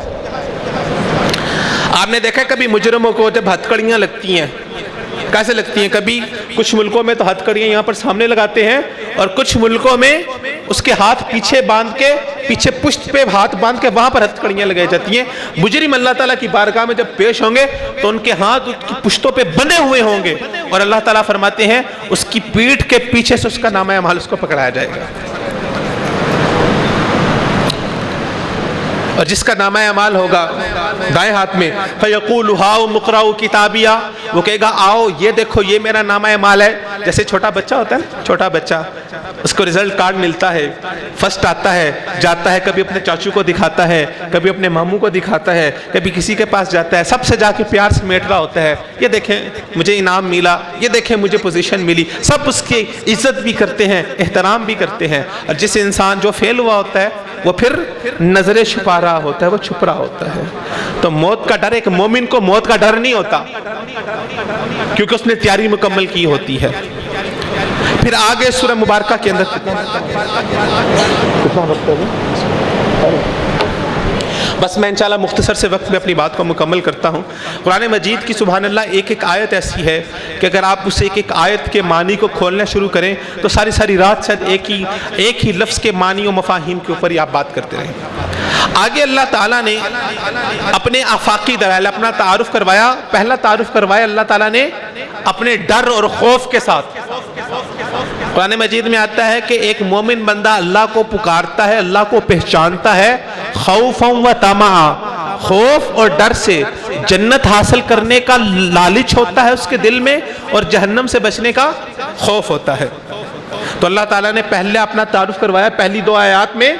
آپ نے دیکھا کبھی مجرموں کو جب ہتھکڑیاں لگتی ہیں کیسے لگتی ہیں؟ کبھی کچھ ملکوں میں تو ہتھکڑیاں یہاں پر سامنے لگاتے ہیں، اور کچھ ملکوں میں اس کے ہاتھ پیچھے باندھ کے، پیچھے پشت پہ ہاتھ باندھ کے وہاں پر ہتھکڑیاں لگائی جاتی ہیں۔ مجرم اللہ تعالیٰ کی بارگاہ میں جب پیش ہوں گے تو ان کے ہاتھ اس کی پشتوں پہ بندھے ہوئے ہوں گے، اور اللہ تعالیٰ فرماتے ہیں اس کی پیٹھ کے پیچھے سے اس کا نامہ اعمال اس کو پکڑایا جائے گا، اور جس کا نامہ اعمال ہوگا دائیں ہاتھ میں، فَيَقُولُ هَاؤْمُ اقْرَءُوا كِتَابِيَهْ، وہ کہے گا آؤ یہ دیکھو یہ میرا نامہ اعمال ہے۔ جیسے چھوٹا بچہ ہوتا ہے نا، چھوٹا بچہ، اس کو رزلٹ کارڈ ملتا ہے، فرسٹ آتا ہے، جاتا ہے، کبھی اپنے چاچو کو دکھاتا ہے، کبھی اپنے ماموں کو دکھاتا ہے، کبھی کسی کے پاس جاتا ہے، سب سے جا کے پیار سے میٹ رہا ہوتا ہے، یہ دیکھیں مجھے انعام ملا، یہ دیکھیں مجھے پوزیشن ملی، سب اس کی عزت بھی کرتے ہیں، احترام بھی کرتے ہیں۔ اور جس انسان جو فیل ہوا ہوتا ہے وہ پھر نظریں چھپا رہا ہوتا ہے، وہ چھپ رہا ہوتا ہے۔ تو موت کا ڈر، ایک مومن کو موت کا ڈر نہیں ہوتا کیونکہ اس نے تیاری مکمل کی ہوتی ہے۔ پھر آگے سورہ مبارکہ کے اندر بس میں انشاءاللہ مختصر سے وقت میں اپنی بات کو مکمل کرتا ہوں۔ قرآن مجید کی سبحان اللہ ایک آیت ایسی ہے کہ اگر آپ اس ایک آیت کے معنی کو کھولنا شروع کریں تو ساری رات شاید ایک ہی لفظ کے معنی و مفاہیم کے اوپر ہی آپ بات کرتے رہیں۔ آگے اللہ تعالیٰ نے اپنے آفاقی دلائل، اپنا تعارف کروایا۔ پہلا تعارف کروایا اللہ تعالیٰ نے اپنے ڈر اور خوف کے ساتھ۔ قرآن مجید میں آتا ہے کہ ایک مومن بندہ اللہ کو پکارتا ہے، اللہ کو پہچانتا ہے، خوفاً و طمعاً، خوف اور ڈر سے، جنت حاصل کرنے کا لالچ ہوتا ہے اس کے دل میں، اور جہنم سے بچنے کا خوف ہوتا ہے۔ تو اللہ تعالیٰ نے پہلے اپنا تعارف کروایا، پہلی دو آیات میں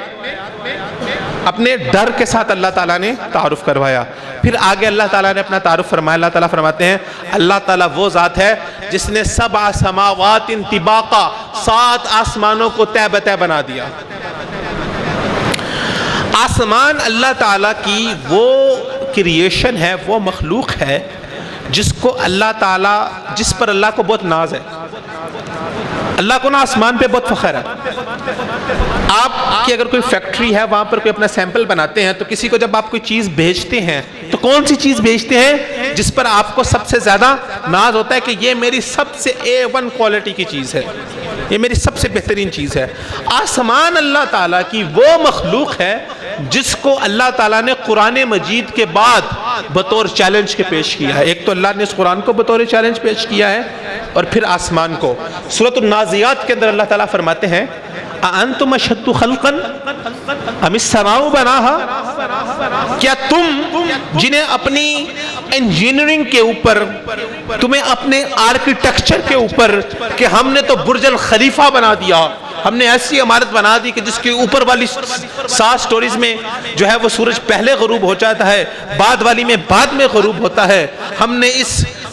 اپنے ڈر کے ساتھ اللہ تعالیٰ نے تعارف کروایا۔ پھر آگے اللہ تعالیٰ نے اپنا تعارف فرمایا۔ اللہ تعالیٰ فرماتے ہیں اللہ تعالیٰ وہ ذات ہے جس نے 7 سماوات طباقا، 7 آسمانوں کو تہ بتہ بنا دیا۔ آسمان اللہ تعالیٰ کی وہ کریشن ہے، وہ مخلوق ہے جس کو اللہ تعالیٰ، جس پر اللہ کو بہت ناز ہے۔ اللہ کو نا آسمان پہ بہت فخر ہے۔ آپ کی اگر کوئی فیکٹری ہے، وہاں پر کوئی اپنا سیمپل بناتے ہیں، تو کسی کو جب آپ کوئی چیز بھیجتے ہیں تو کون سی چیز بھیجتے ہیں جس پر آپ کو سب سے زیادہ ناز ہوتا ہے کہ یہ میری سب سے A1 کوالٹی کی چیز ہے، یہ میری سب سے بہترین چیز ہے۔ آسمان اللہ تعالیٰ کی وہ مخلوق ہے جس کو اللہ تعالیٰ نے قرآن مجید کے بعد بطور چیلنج کے پیش کیا ہے۔ ایک تو اللہ نے اس قرآن کو بطور چیلنج پیش کیا ہے، اور پھر آسمان کو۔ سورۃ النازعات کے اندر اللہ تعالیٰ فرماتے ہیں اَأَنْتُمْ أَشَدُّ خَلْقًا أَمِ السَّمَاءُ بَنَاهَا، کیا تم جنہیں اپنی انجینئرنگ کے اوپر، تمہیں اپنے آرکیٹیکچر کے اوپر کہ ہم نے تو برج الخلیفہ بنا دیا، ہم نے ایسی عمارت بنا دی کہ جس کے اوپر والی 7 سٹوریز میں جو ہے وہ سورج پہلے غروب ہو جاتا ہے، بعد والی میں بعد میں غروب ہوتا ہے،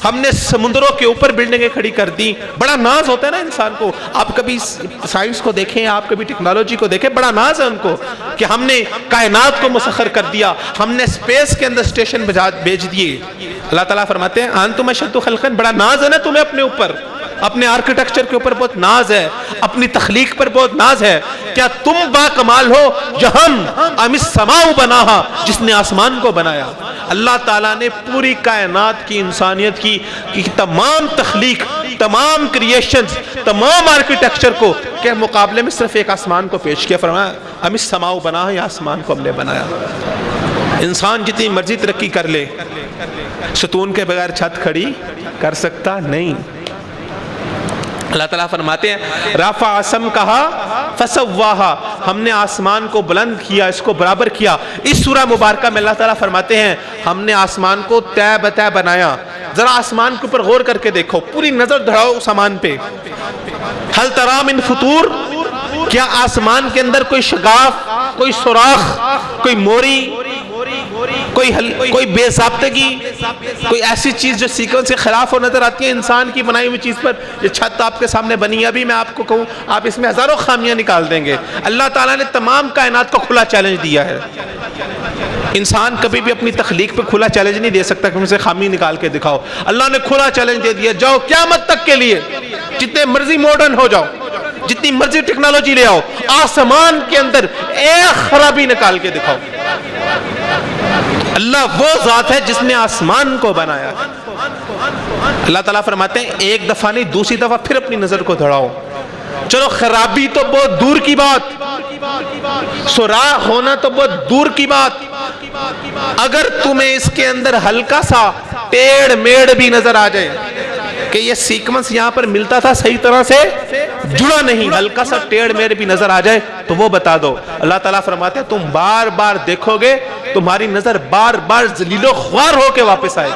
ہم نے سمندروں کے اوپر بلڈنگیں کھڑی کر دی. بڑا ناز ہوتا ہے نا انسان کو. آپ کبھی سائنس کو دیکھیں, آپ کبھی ٹیکنالوجی کو دیکھیں, بڑا ناز ہے ان کو کہ ہم نے کائنات کو مسخر کر دیا, ہم نے اسپیس کے اندر اسٹیشن بھیج دیے. اللہ تعالیٰ فرماتے ہیں انتم اشد خلقا, بڑا ناز ہے نا تمہیں اپنے اوپر, اپنے آرکیٹیکچر کے اوپر بہت ناز ہے, اپنی تخلیق پر بہت ناز ہے. کیا تم با کمال ہو جو ہم ام السماء بناہا, جس نے آسمان کو بنایا. اللہ تعالیٰ نے پوری کائنات کی, انسانیت کی تمام تخلیق, تمام کریشنز, تمام آرکیٹیکچر کو کے مقابلے میں صرف ایک آسمان کو پیش کیا. فرمایا ام السماء بناہا, یہ آسمان کو ہم نے بنایا. انسان جتنی مرضی ترقی کر لے, ستون کے بغیر چھت کھڑی کر سکتا نہیں. اللہ تعالیٰ فرماتے ہیں رفع سمکہا فسواہا, ہم نے آسمان کو بلند کیا, اس کو برابر کیا. اس سورہ مبارکہ میں اللہ تعالیٰ فرماتے ہیں ہم نے آسمان کو طے بطے بنایا. ذرا آسمان کے اوپر غور کر کے دیکھو, پوری نظر دڑاؤ اس آسمان پہ. ہل تری من فطور, کیا آسمان کے اندر کوئی شگاف, کوئی سوراخ, کوئی موری, کوئی بے ضابطگی, کوئی ایسی چیز جو سیکوینس کے خلاف ہو نظر آتی ہے انسان کی بنائی ہوئی چیز پر؟ یہ چھت آپ کے سامنے بنی ہے, ابھی میں آپ کو کہوں آپ اس میں ہزاروں خامیاں نکال دیں گے. اللہ تعالیٰ نے تمام کائنات کو کھلا چیلنج دیا ہے. انسان کبھی بھی اپنی تخلیق پہ کھلا چیلنج نہیں دے سکتا کہ مجھ سے خامی نکال کے دکھاؤ. اللہ نے کھلا چیلنج دے دیا, جاؤ قیامت تک کے لیے جتنے مرضی ماڈرن ہو جاؤ, جتنی مرضی ٹیکنالوجی لے آؤ, آسمان کے اندر ایک خرابی نکال کے دکھاؤ. اللہ وہ ذات ہے جس نے آسمان کو بنایا. اللہ تعالیٰ فرماتے ہیں ایک دفعہ نہیں, دوسری دفعہ پھر اپنی نظر کو دھڑاؤ. چلو خرابی تو بہت دور کی بات, سوراخ ہونا تو بہت دور کی بات, اگر تمہیں اس کے اندر ہلکا سا ٹیڑھ میڑ بھی نظر آ جائے کہ یہ سیکوینس یہاں پر ملتا تھا صحیح طرح سے جڑا نہیں, ہلکا سا ٹیڑھ میڑ بھی نظر آ جائے تو وہ بتا دو. اللہ تعالیٰ فرماتے ہیں تم بار بار دیکھو گے, تمہاری نظر بار بار ذلیل و خوار ہو کے واپس آئے.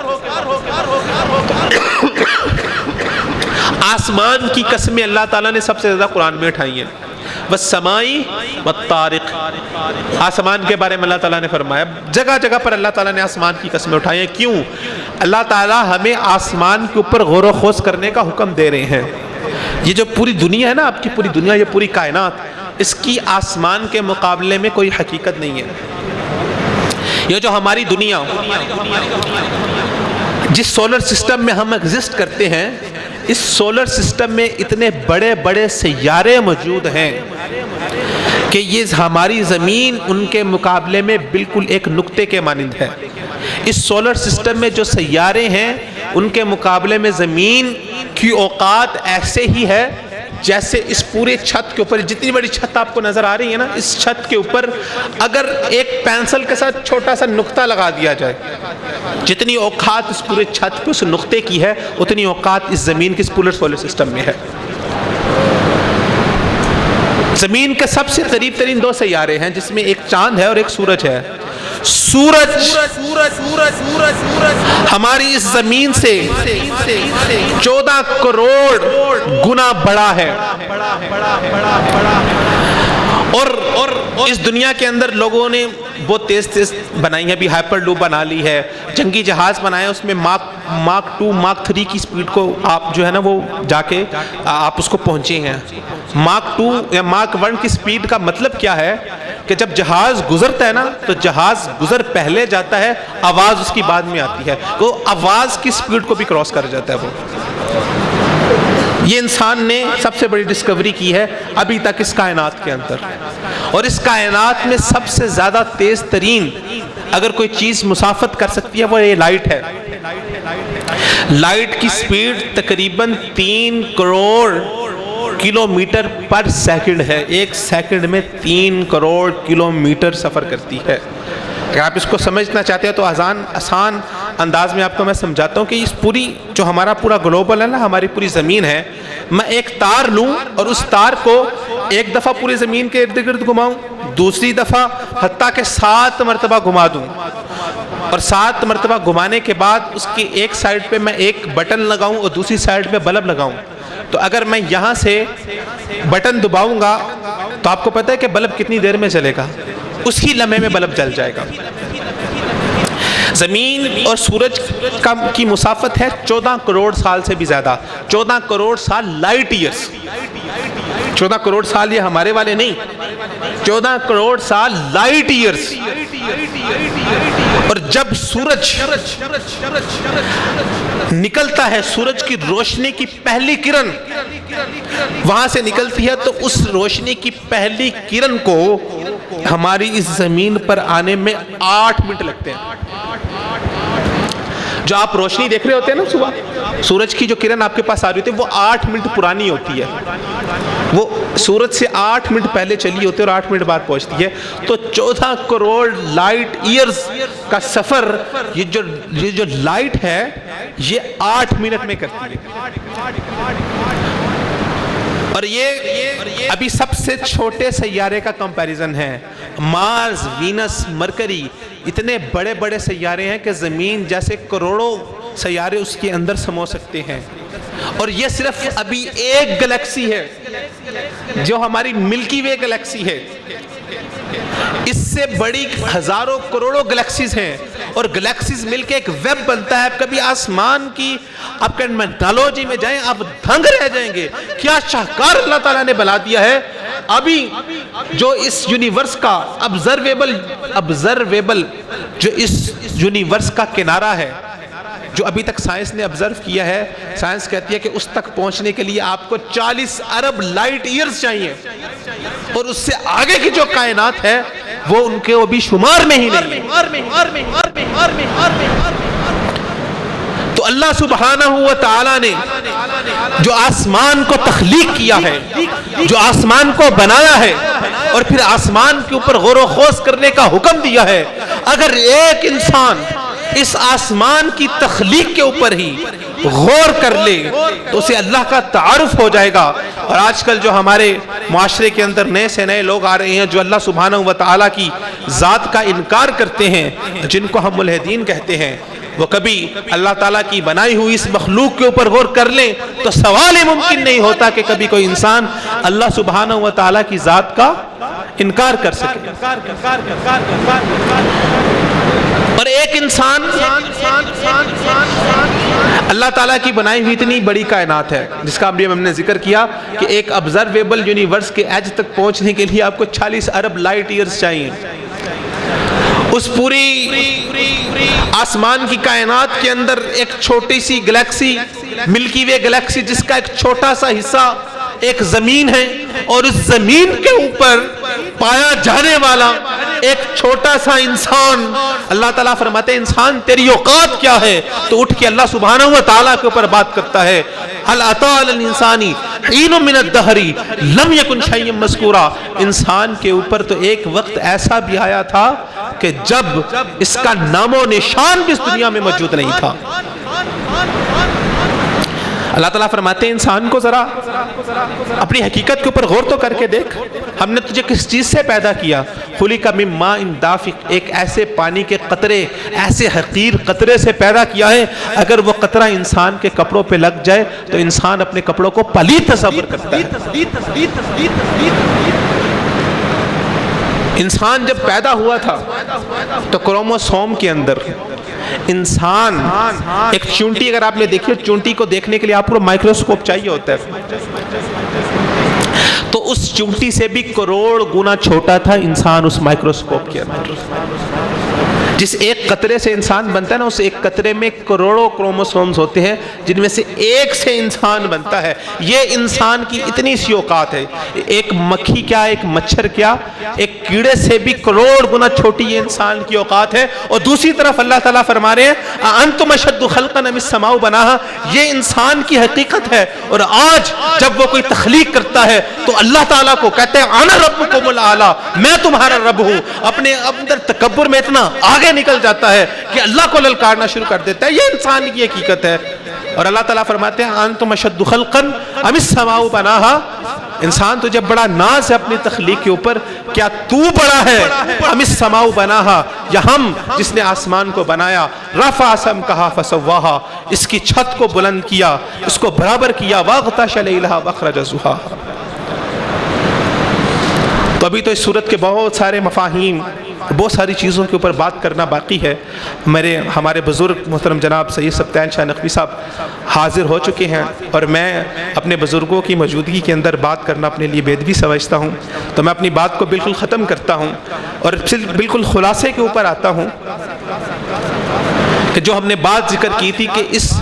آسمان کی قسمیں اللہ تعالیٰ نے سب سے زیادہ قرآن میں اٹھائی ہیں. والسماء والطارق, آسمان کے بارے میں اللہ تعالیٰ نے فرمایا, جگہ جگہ پر اللہ تعالیٰ نے آسمان کی قسمیں اٹھائی ہیں. کیوں؟ اللہ تعالیٰ ہمیں آسمان کے اوپر غور و خوض کرنے کا حکم دے رہے ہیں. یہ جو پوری دنیا ہے نا, آپ کی پوری دنیا, یہ پوری کائنات, اس کی آسمان کے مقابلے میں کوئی حقیقت نہیں ہے. یہ جو ہماری دنیا, جس سولر سسٹم میں ہم ایگزسٹ کرتے ہیں, اس سولر سسٹم میں اتنے بڑے بڑے سیارے موجود ہیں کہ یہ ہماری زمین ان کے مقابلے میں بالکل ایک نقطے کے مانند ہے. اس سولر سسٹم میں جو سیارے ہیں ان کے مقابلے میں زمین کی اوقات ایسے ہی ہے جیسے اس پورے چھت کے اوپر, جتنی بڑی چھت آپ کو نظر آ رہی ہے نا, اس چھت کے اوپر اگر ایک پینسل کے ساتھ چھوٹا سا نقطہ لگا دیا جائے, جتنی اوقات اس پورے چھت پہ اس نقطے کی ہے اتنی اوقات اس زمین کے اس پورے سولر سسٹم میں ہے. زمین کے سب سے قریب ترین دو سیارے ہیں جس میں ایک چاند ہے اور ایک سورج ہے. سورج ہماری اس زمین سے 14 کروڑ گنا بڑا ہے, اور اس دنیا کے اندر لوگوں نے بہت تیز تیز بنائی ہے, ابھی ہائپر لوپ بنا لی ہے, جنگی جہاز بنائے, اس میں ماک 2 ماک 3 کی سپیڈ کو آپ جو ہے نا وہ جا کے آپ اس کو پہنچے ہیں. ماک 2 یا ماک 1 کی سپیڈ کا مطلب کیا ہے کہ جب جہاز گزرتا ہے نا تو جہاز گزر پہلے جاتا ہے, آواز اس کی بعد میں آتی ہے, وہ آواز کی سپیڈ کو بھی کراس کر جاتا ہے. وہ یہ انسان نے سب سے بڑی ڈسکوری کی ہے ابھی تک اس کائنات کے اندر, اور اس کائنات میں سب سے زیادہ تیز ترین اگر کوئی چیز مسافت کر سکتی ہے وہ یہ لائٹ ہے. لائٹ کی سپیڈ تقریباً 3 کروڑ کلومیٹر پر سیکنڈ ہے. ایک سیکنڈ میں 3 کروڑ کلومیٹر سفر کرتی ہے. اگر آپ اس کو سمجھنا چاہتے ہیں تو آسان انداز میں آپ کو میں سمجھاتا ہوں کہ اس پوری جو ہمارا پورا گلوبل ہے نا, ہماری پوری زمین ہے, میں ایک تار لوں اور اس تار کو ایک دفعہ پوری زمین کے ارد گرد گھماؤں, دوسری دفعہ حتیٰ کہ 7 مرتبہ گھما دوں, اور 7 مرتبہ گھمانے کے بعد اس کی ایک سائڈ پہ میں ایک بٹن لگاؤں اور دوسری سائڈ پہ بلب لگاؤں, تو اگر میں یہاں سے بٹن دباؤں گا تو آپ کو پتہ ہے کہ بلب کتنی دیر میں چلے گا, اس ہی لمحے میں بلب جل جائے گا. زمین اور سورج کی مسافت ہے 14 کروڑ سال سے بھی زیادہ، 14 کروڑ سال لائٹ ایئرز، 14 کروڑ سال یہ ہمارے والے نہیں، 14 کروڑ سال لائٹ ایئرز۔ اور جب سورج نکلتا ہے، سورج کی روشنی کی پہلی کرن وہاں سے نکلتی ہے، تو اس روشنی کی پہلی کرن کو ہماری اس زمین پر آنے میں 8 منٹ لگتے ہیں۔ جو آپ روشنی دیکھ رہے ہوتے ہیں نا صبح، سورج کی جو کرن آپ کے پاس آ رہی ہوتی ہے وہ 8 منٹ پرانی ہوتی ہے، وہ سورج سے 8 منٹ پہلے چلی ہوتی ہے اور 8 منٹ بعد پہنچتی ہے۔ تو 14 کروڑ لائٹ ایئرز کا سفر یہ جو لائٹ ہے یہ 8 منٹ میں کرتی ہے۔ اور یہ ابھی سب سے چھوٹے سیارے کا کمپیریزن ہے۔ مارس، وینس، مرکری اتنے بڑے بڑے سیارے ہیں کہ زمین جیسے کروڑوں سیارے اس کے اندر سمو سکتے ہیں، اور یہ صرف ابھی ایک گلیکسی ہے جو ہماری ملکی وے گلیکسی ہے۔ اس سے بڑی ہزاروں کروڑوں گلیکسیز ہیں، اور گلیکسیز مل کے ایک ویب بنتا ہے۔ کبھی آسمان کی آپ کینٹالوجی میں جائیں آپ دھنگ رہ جائیں گے، کیا شاہکار اللہ تعالیٰ نے بنا دیا ہے۔ ابھی جو اس یونیورس کا ابزرویبل جو اس یونیورس کا کنارہ ہے، جو ابھی تک سائنس نے آبزرو کیا ہے، سائنس کہتی ہے کہ اس تک پہنچنے کے لیے آپ کو 40 ارب لائٹ ایئرز چاہیے، اور اس سے آگے کی جو کائنات ہے وہ ان کے بھی شمار میں ہی نہیں ہے۔ تو اللہ سبحانہ و تعالیٰ نے جو آسمان کو تخلیق کیا ہے، جو آسمان کو بنایا ہے، اور پھر آسمان کے اوپر غور و خوض کرنے کا حکم دیا ہے، اگر ایک انسان اس آسمان کی تخلیق کے اوپر ہی غور کر لے تو اسے اللہ کا تعارف ہو جائے گا۔ اور آج کل جو ہمارے معاشرے کے اندر نئے سے نئے لوگ آ رہے ہیں جو اللہ سبحانہ و تعالیٰ کی ذات کا انکار کرتے ہیں، جن کو ہم ملحدین کہتے ہیں، وہ کبھی اللہ تعالیٰ کی بنائی ہوئی اس مخلوق کے اوپر غور کر لیں تو سوال ہی ممکن نہیں ہوتا کہ کبھی کوئی انسان اللہ سبحانہ و تعالیٰ کی ذات کا انکار کر سکے۔ اور ایک انسان اللہ تعالیٰ کی بنائی ہوئی اتنی بڑی کائنات ہے جس کا ہم نے ذکر کیا کہ ایک ابزرویبل یونیورس کے ایج تک پہنچنے کے لیے آپ کو 40 ارب لائٹ ایئرز چاہیے۔ اس پوری آسمان کی کائنات کے اندر ایک چھوٹی سی گلیکسی، ملکی وے گلیکسی، جس کا ایک چھوٹا سا حصہ ایک زمین ہے، اور اس زمین کے اوپر پایا جانے والا ایک چھوٹا سا انسان۔ اللہ تعالیٰ فرماتے ہیں انسان تیری اوقات کیا ہے؟ تو اٹھ کے اللہ سبحانہ و تعالیٰ کے اوپر بات کرتا ہے، هل اتى على الانسان حين من الدهر لم يكن شيئا مذكورا۔ انسان کے اوپر تو ایک وقت ایسا بھی آیا تھا کہ جب اس کا نام و نشان بھی اس دنیا میں موجود نہیں تھا۔ اللہ تعالیٰ فرماتے ہیں انسان کو ذرا اپنی حقیقت کے اوپر غور تو کر کے دیکھ، ہم نے تجھے کس چیز سے پیدا کیا؟ خلق من ماء دافق، ایک ایسے پانی کے قطرے، ایسے حقیر قطرے سے پیدا کیا ہے، اگر وہ قطرہ انسان کے کپڑوں پہ لگ جائے تو انسان اپنے کپڑوں کو پلید تصور کرتا ہے۔ انسان جب پیدا ہوا تھا تو کروموسوم کے اندر انسان ایک چونٹی، اگر آپ نے دیکھی چونٹی کو دیکھنے کے لیے آپ کو مائکروسکوپ چاہیے ہوتا ہے، تو اس چونٹی سے بھی کروڑ گنا چھوٹا تھا انسان اس مائکروسکوپ کے اندر۔ جس ایک قطرے سے انسان بنتا ہے نا، اس ایک قطرے میں کروڑوں کروموسومز ہوتے ہیں جن میں سے ایک سے انسان بنتا ہے۔ یہ انسان کی اتنی سی اوقات ہے، ایک مکھی کیا، ایک مچھر کیا، ایک کیڑے سے بھی کروڑ گنا چھوٹی یہ انسان کی اوقات ہے۔ اور دوسری طرف اللہ تعالیٰ فرما رہے ہیں انتم اشد خلقا ام السماء بناہا، یہ انسان کی حقیقت ہے۔ اور آج جب وہ کوئی تخلیق کرتا ہے تو اللہ تعالیٰ کو کہتے ہیں انا ربکم الاعلی، میں تمہارا رب ہوں۔ اپنے اندر تکبر میں اتنا آگے نکل جاتا ہے کہ اللہ کو للکارنا شروع کر دیتا ہے۔ یہ انسان کی حقیقت ہے۔ اور اللہ تعالیٰ فرماتے ہیں انتم اشد خلقا ام السماء بناہا، انسان تجھے بڑا ناز ہے اپنی تخلیق کے اوپر، کیا تو بڑا ہے؟ ام السماء بناہا، یا ہم جس نے آسمان کو بنایا، رفع سمکہا فسواہا، اس کی چھت کو بلند کیا، اس کو برابر کیا، واغطش لیلہا واخرج ضحاہا۔ تو ابھی تو اس صورت کے بہت سارے مفاہیم، بہت ساری چیزوں کے اوپر بات کرنا باقی ہے۔ ہمارے بزرگ محترم جناب سید سبطین شاہ نقوی صاحب حاضر ہو چکے ہیں، اور میں اپنے بزرگوں کی موجودگی کے اندر بات کرنا اپنے لیے بےدبی سمجھتا ہوں، تو میں اپنی بات کو بالکل ختم کرتا ہوں اور بالکل خلاصے کے اوپر آتا ہوں کہ جو ہم نے بات ذکر کی تھی کہ اس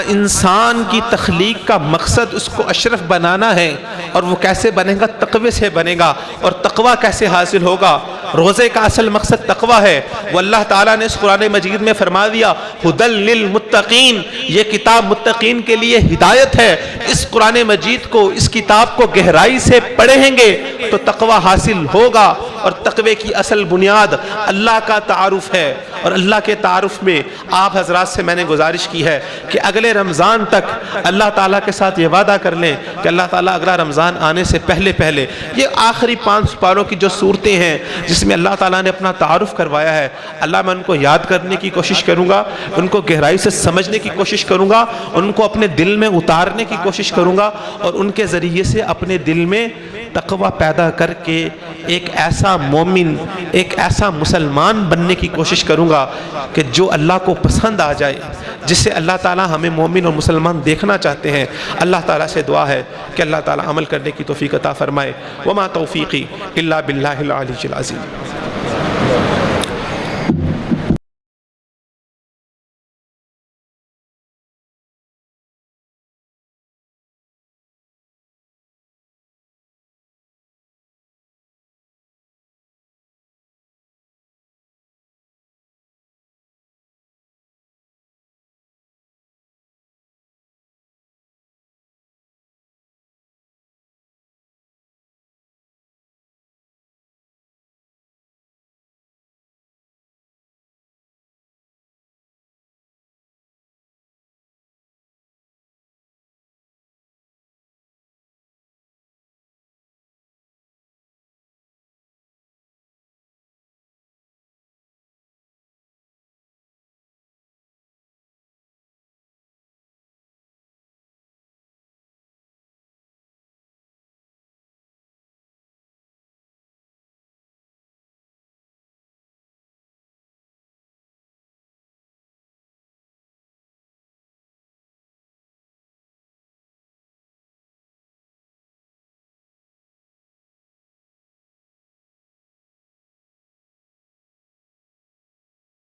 انسان کی تخلیق کا مقصد اس کو اشرف بنانا ہے، اور وہ کیسے بنے گا؟ تقوی سے بنے گا۔ اور تقوی کیسے حاصل ہوگا؟ روزے کا اصل مقصد تقوی ہے۔ وہ اللہ تعالیٰ نے اس قرآن مجید میں فرما دیا ھدی للمتقین، یہ کتاب متقین کے لیے ہدایت ہے۔ اس قرآن مجید کو، اس کتاب کو گہرائی سے پڑھیں گے تو تقوی حاصل ہوگا، اور تقوی کی اصل بنیاد اللہ کا تعارف ہے۔ اور اللہ کے تعارف میں آپ حضرات سے میں نے گزارش کی ہے کہ اگلے رمضان تک اللہ تعالیٰ کے ساتھ یہ وعدہ کر لیں کہ اللہ تعالیٰ اگلا رمضان آنے سے پہلے یہ آخری 5 پاروں کی جو صورتیں ہیں جس میں اللہ تعالیٰ نے اپنا تعارف کروایا ہے، اللہ میں ان کو یاد کرنے کی کوشش کروں گا، ان کو گہرائی سے سمجھنے کی کوشش کروں گا، ان کو اپنے دل میں اتارنے کی کوشش کروں گا، اور ان کے ذریعے سے اپنے دل میں تقوی پیدا کر کے ایک ایسا مومن، ایک ایسا مسلمان بننے کی کوشش کروں گا کہ جو اللہ کو پسند آ جائے، جس سے اللہ تعالیٰ ہمیں مومن اور مسلمان دیکھنا چاہتے ہیں۔ اللہ تعالیٰ سے دعا ہے کہ اللہ تعالیٰ عمل کرنے کی توفیق عطا فرمائے۔ وما توفیقی الا باللہ العلی العظیم۔